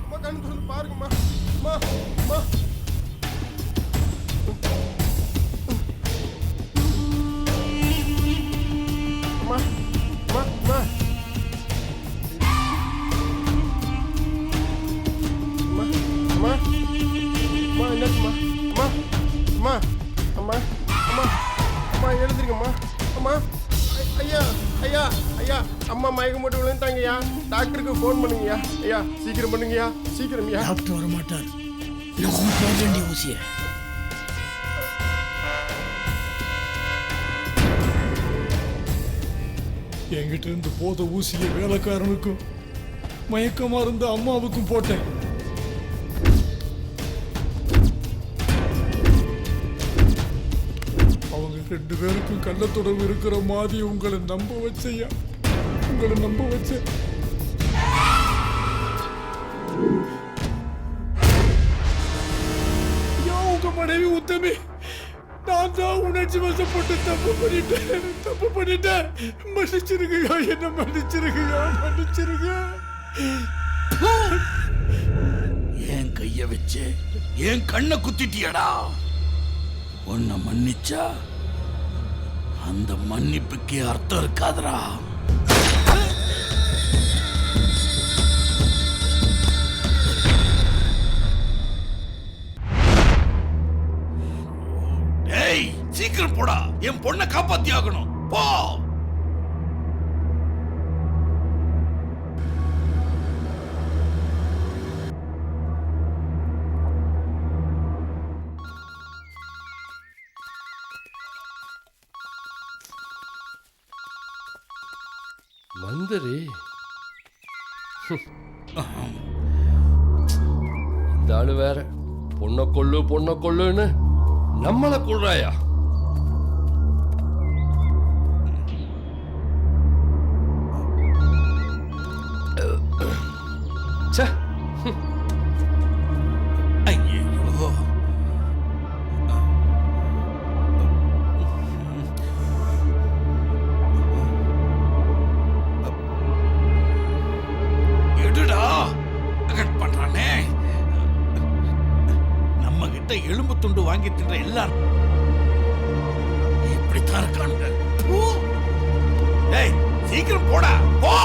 S11: அம்மா, கண்ணு திறந்து பாருங்கம்மா. அம்மா, அம்மா, அம்மா, அம்மா, அம்மா, அம்மா, என்னாச்சும்மா? அம்மா, அம்மா, அம்மா, அம்மா, அம்மா, எழுந்திருங்கம்மா. அம்மா, ஐயா, ஐயா, ஐயா, அம்மா மயக்கம் போட்டு விழுந்துட்டாங்கய்யா. டாக்டருக்கு ஃபோன் பண்ணுங்கய்யா. ஐயா, சீக்கிரம் பண்ணுங்கய்யா, சீக்கிரம்.
S6: டாக்டர் வர மாட்டார். ஊசிய என்கிட்ட இருந்து போத ஊசியை வேலைக்காரனுக்கும் மயக்கமா இருந்த அம்மாவுக்கும் போட்டேன். அவங்க 2 பேருக்கும் கள்ளத்தொடர்பு இருக்கிற மாதிரி உங்களை நம்ப வச்சையா, உங்களை நம்ப வச்ச. உங்க மனைவி உத்தமி, நான் தான் உணர்ச்சி வசப்பட்டு தப்பு பண்ணிட்டேன். மன்னிச்சிருக்கையா, என்ன மன்னிச்சிருக்கையா, மன்னிச்சிருக்க.
S23: கைய வச்சு என் கண்ணை குத்திட்டியடா. உன்னை மன்னிச்சா அந்த மன்னிப்புக்கே அர்த்தம் இருக்காதடா. டேய் சீக்கிரம் போடா, என் பொண்ணை காப்பாத்தி ஆகணும். போ.
S1: மந்திரி இந்த ஆளு வேற பொண்ணை கொள்ளுன்னு நம்மளை கொள்றாயா? ச்சே.
S23: ஐயோ எடுடா. கட் பண்றானே. நம்ம கிட்ட எலும்பு துண்டு வாங்கி தின்ற எல்லாரும் இப்படித்தான் இருக்கானுங்க. போ. ஏய் சீக்கிரம் போடா. போ.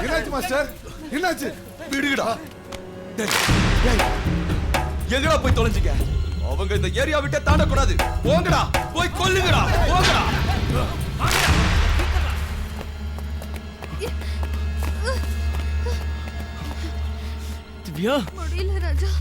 S21: என்னாச்சு மாஸ்டர்? என்னாச்சு?
S7: விடுங்கடா. டேய், டேய். எங்கடா போய் தொலைஞ்சிக்க? அவங்க இந்த ஏரியா விட்டு தாண்டக்கூடாது. போங்கடா, போய் கொல்லுங்கடா. போங்கடா.
S5: திவ்யா
S3: முடியல ராஜா.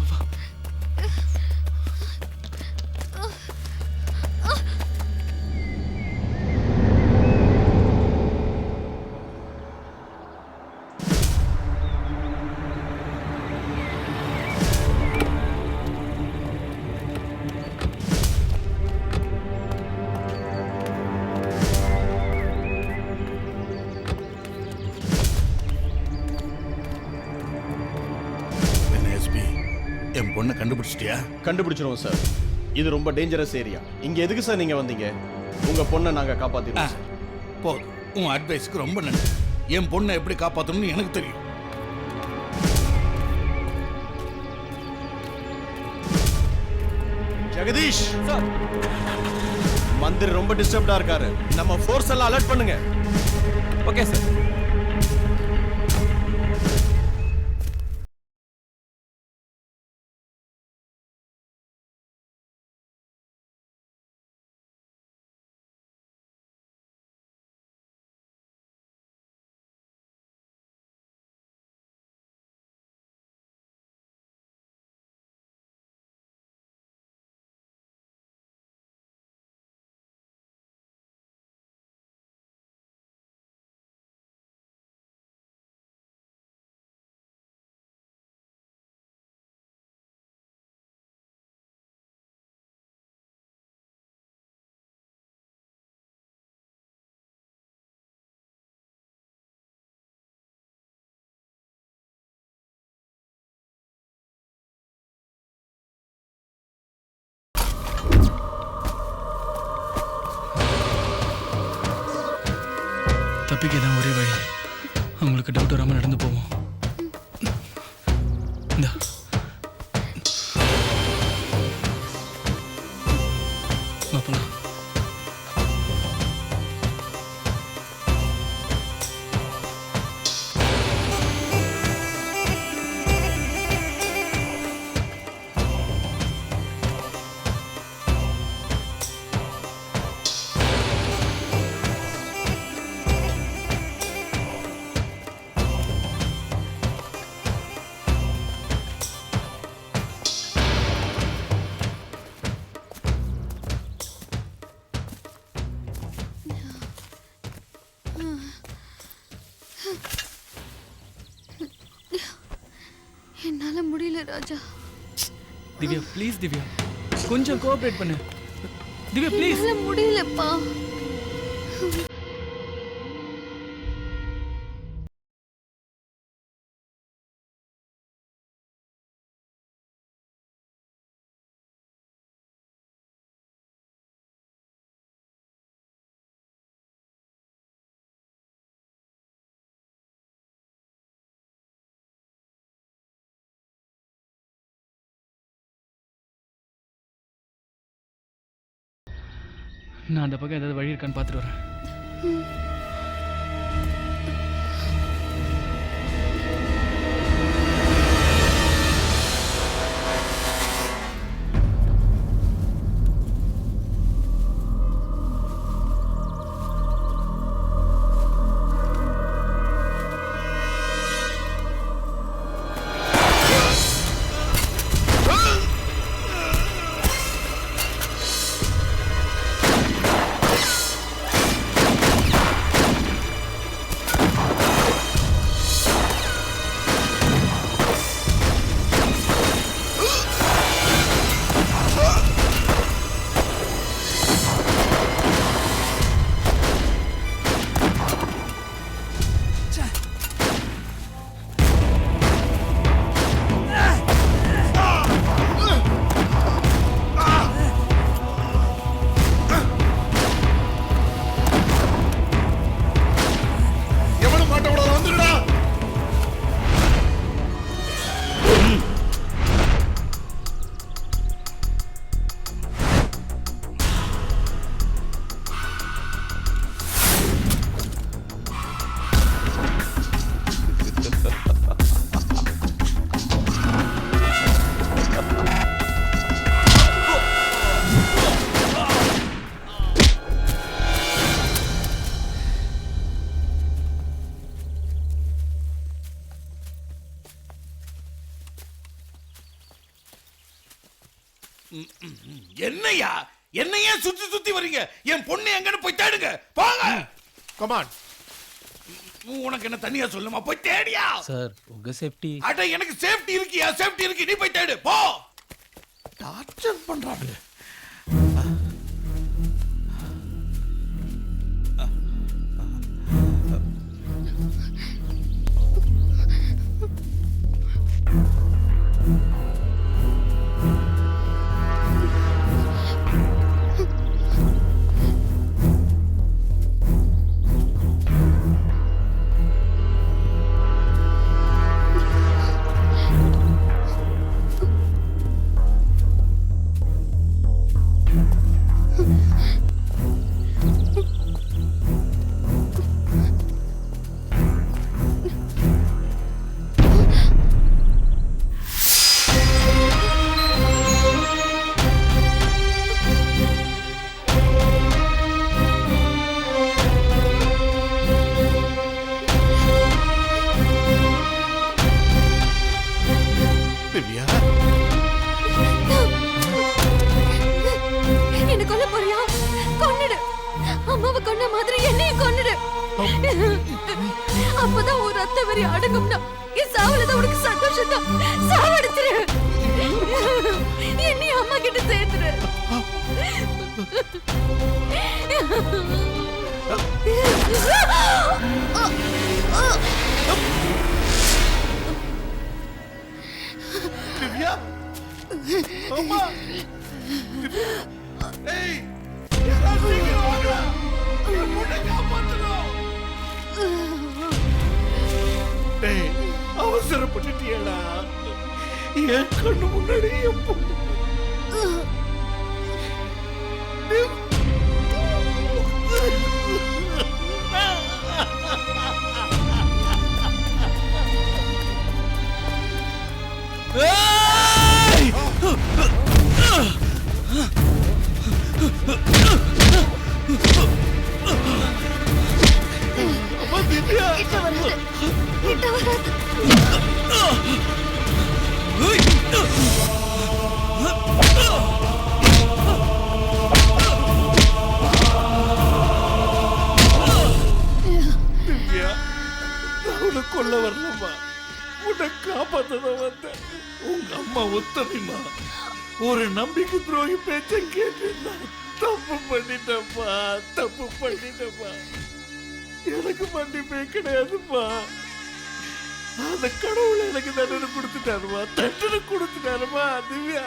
S23: என் பொண்ணை கண்டுபிடிச்சிட்டியா?
S20: கண்டுபிடிச்சிருவோம் சார். இது ரொம்ப டேஞ்சரஸ் ஏரியா. இங்க எதுக்கு சார் நீங்க வந்தீங்க? உங்க பொண்ணை நாங்க காப்பாத்திடுவோம் சார்.
S23: போதும். உன் அட்வைஸ்க்கு ரொம்ப நன்றி. என் பொண்ணை எப்படி காப்பாற்றணும்னு எனக்கு தெரியும்.
S20: ஜெகதீஷ் மந்திரி ரொம்ப டிஸ்டர்ப்டா இருக்காரு. நம்ம ஃபோர்ஸ் எல்லாம் அலர்ட் பண்ணுங்க.
S7: Okay sir.
S5: தப்பிக்க தான் ஒரே வழி. அவங்களுக்கு டவுட் வராமல் நடந்து போவோம். இந்தா. வா போலாம்.
S3: என்னால முடியல ராஜா.
S5: திவ்யா ப்ளீஸ் திவ்யா, கொஞ்சம் கோஆபரேட் பண்ணு. திவ்யா ப்ளீஸ்.
S3: என்னால முடியலப்பா.
S5: நான் அந்த பக்கம் ஏதாவது வழி இருக்கான்னு பார்த்துட்டு வரேன்.
S23: என்னையா என்னையே சுத்தி சுத்தி வரீங்க? என் பொண்ணு எங்கன்னு போய் தேடுங்க. போங்க. கமான். உனக்கு என்ன தனியா சொல்லுமா? போய் தேடியா.
S2: சார் உங்க சேஃப்டி.
S23: அட எனக்கு சேஃப்டி இருக்கியா? சேஃப்டி இருக்கு. நீ போய் தேடு. போ. டார்ச்சர் பண்றாங்க.
S3: அப்பதான் ஒரு ரத்த வரி அடங்கும்னா என் சாவலதான் உனக்கு சந்தோஷம் தான். சாவடிச்சிரு. என்னை அம்மா கிட்ட சேர்த்துரு.
S23: திவ்யா அம்மா ஏய் யாராவது வாங்க. என் பொண்ணை காப்பாத்தணும். அவசரப்பட்டுட்டியடா. என் கண்ணு முன்னாடி என் பொண்ணு கொல்ல வரலம்மா, உன்னை காப்பாத்ததான் வந்தேன். உங்க அம்மா ஒத்தனைமா ஒரு நம்பிக்கை துரோகி பேச்ச கேட்டு தப்பு பண்ணிட்டப்பா, தப்பு பண்ணிட்டப்பா. எனக்கு மன்னிப்பே கிடையாதுப்பா. அந்த கடவுள் எனக்கு தண்டனை கொடுத்துட்டாருமா, தண்டனை கொடுத்துட்டாருமா திவ்யா.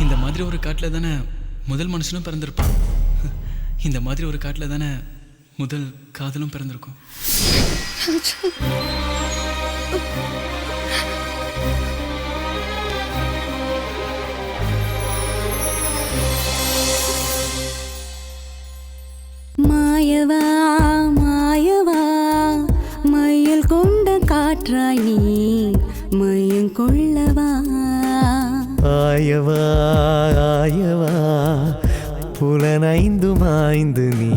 S5: இந்த மாதிரி ஒரு காட்டில் தானே முதல் மனுஷனும் பிறந்திருப்பான். இந்த மாதிரி ஒரு காட்டில் தானே முதல் காதலும் பிறந்திருக்கும்.
S10: மாயவா மாயவா மையல் கொண்ட காற்றாய் நீ மையம் கொள்ளவா.
S9: ஆயவா ஆயவா புலனைந்து மாய்ந்து நீ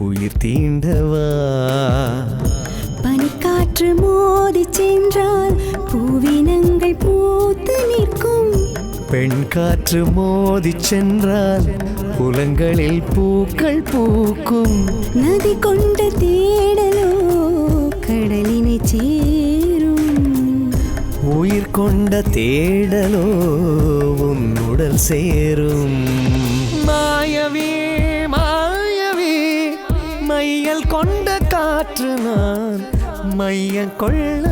S9: உயிர் தீண்டவா.
S10: பனிக்காற்று மோதி சென்றால் பூவினங்கள் பூத்து நிற்கும்.
S9: பெண் காற்று மோதி சென்றால் புலங்களில் பூக்கள் பூக்கும்.
S10: நதி கொண்ட தேடலோ கடலினை சேரும்.
S9: உயிர் கொண்ட தேடலோ உன்னுடல் சேரும். மாயவே மாயவே மையல் கொண்ட காற்று நான் மையம் கொள்ள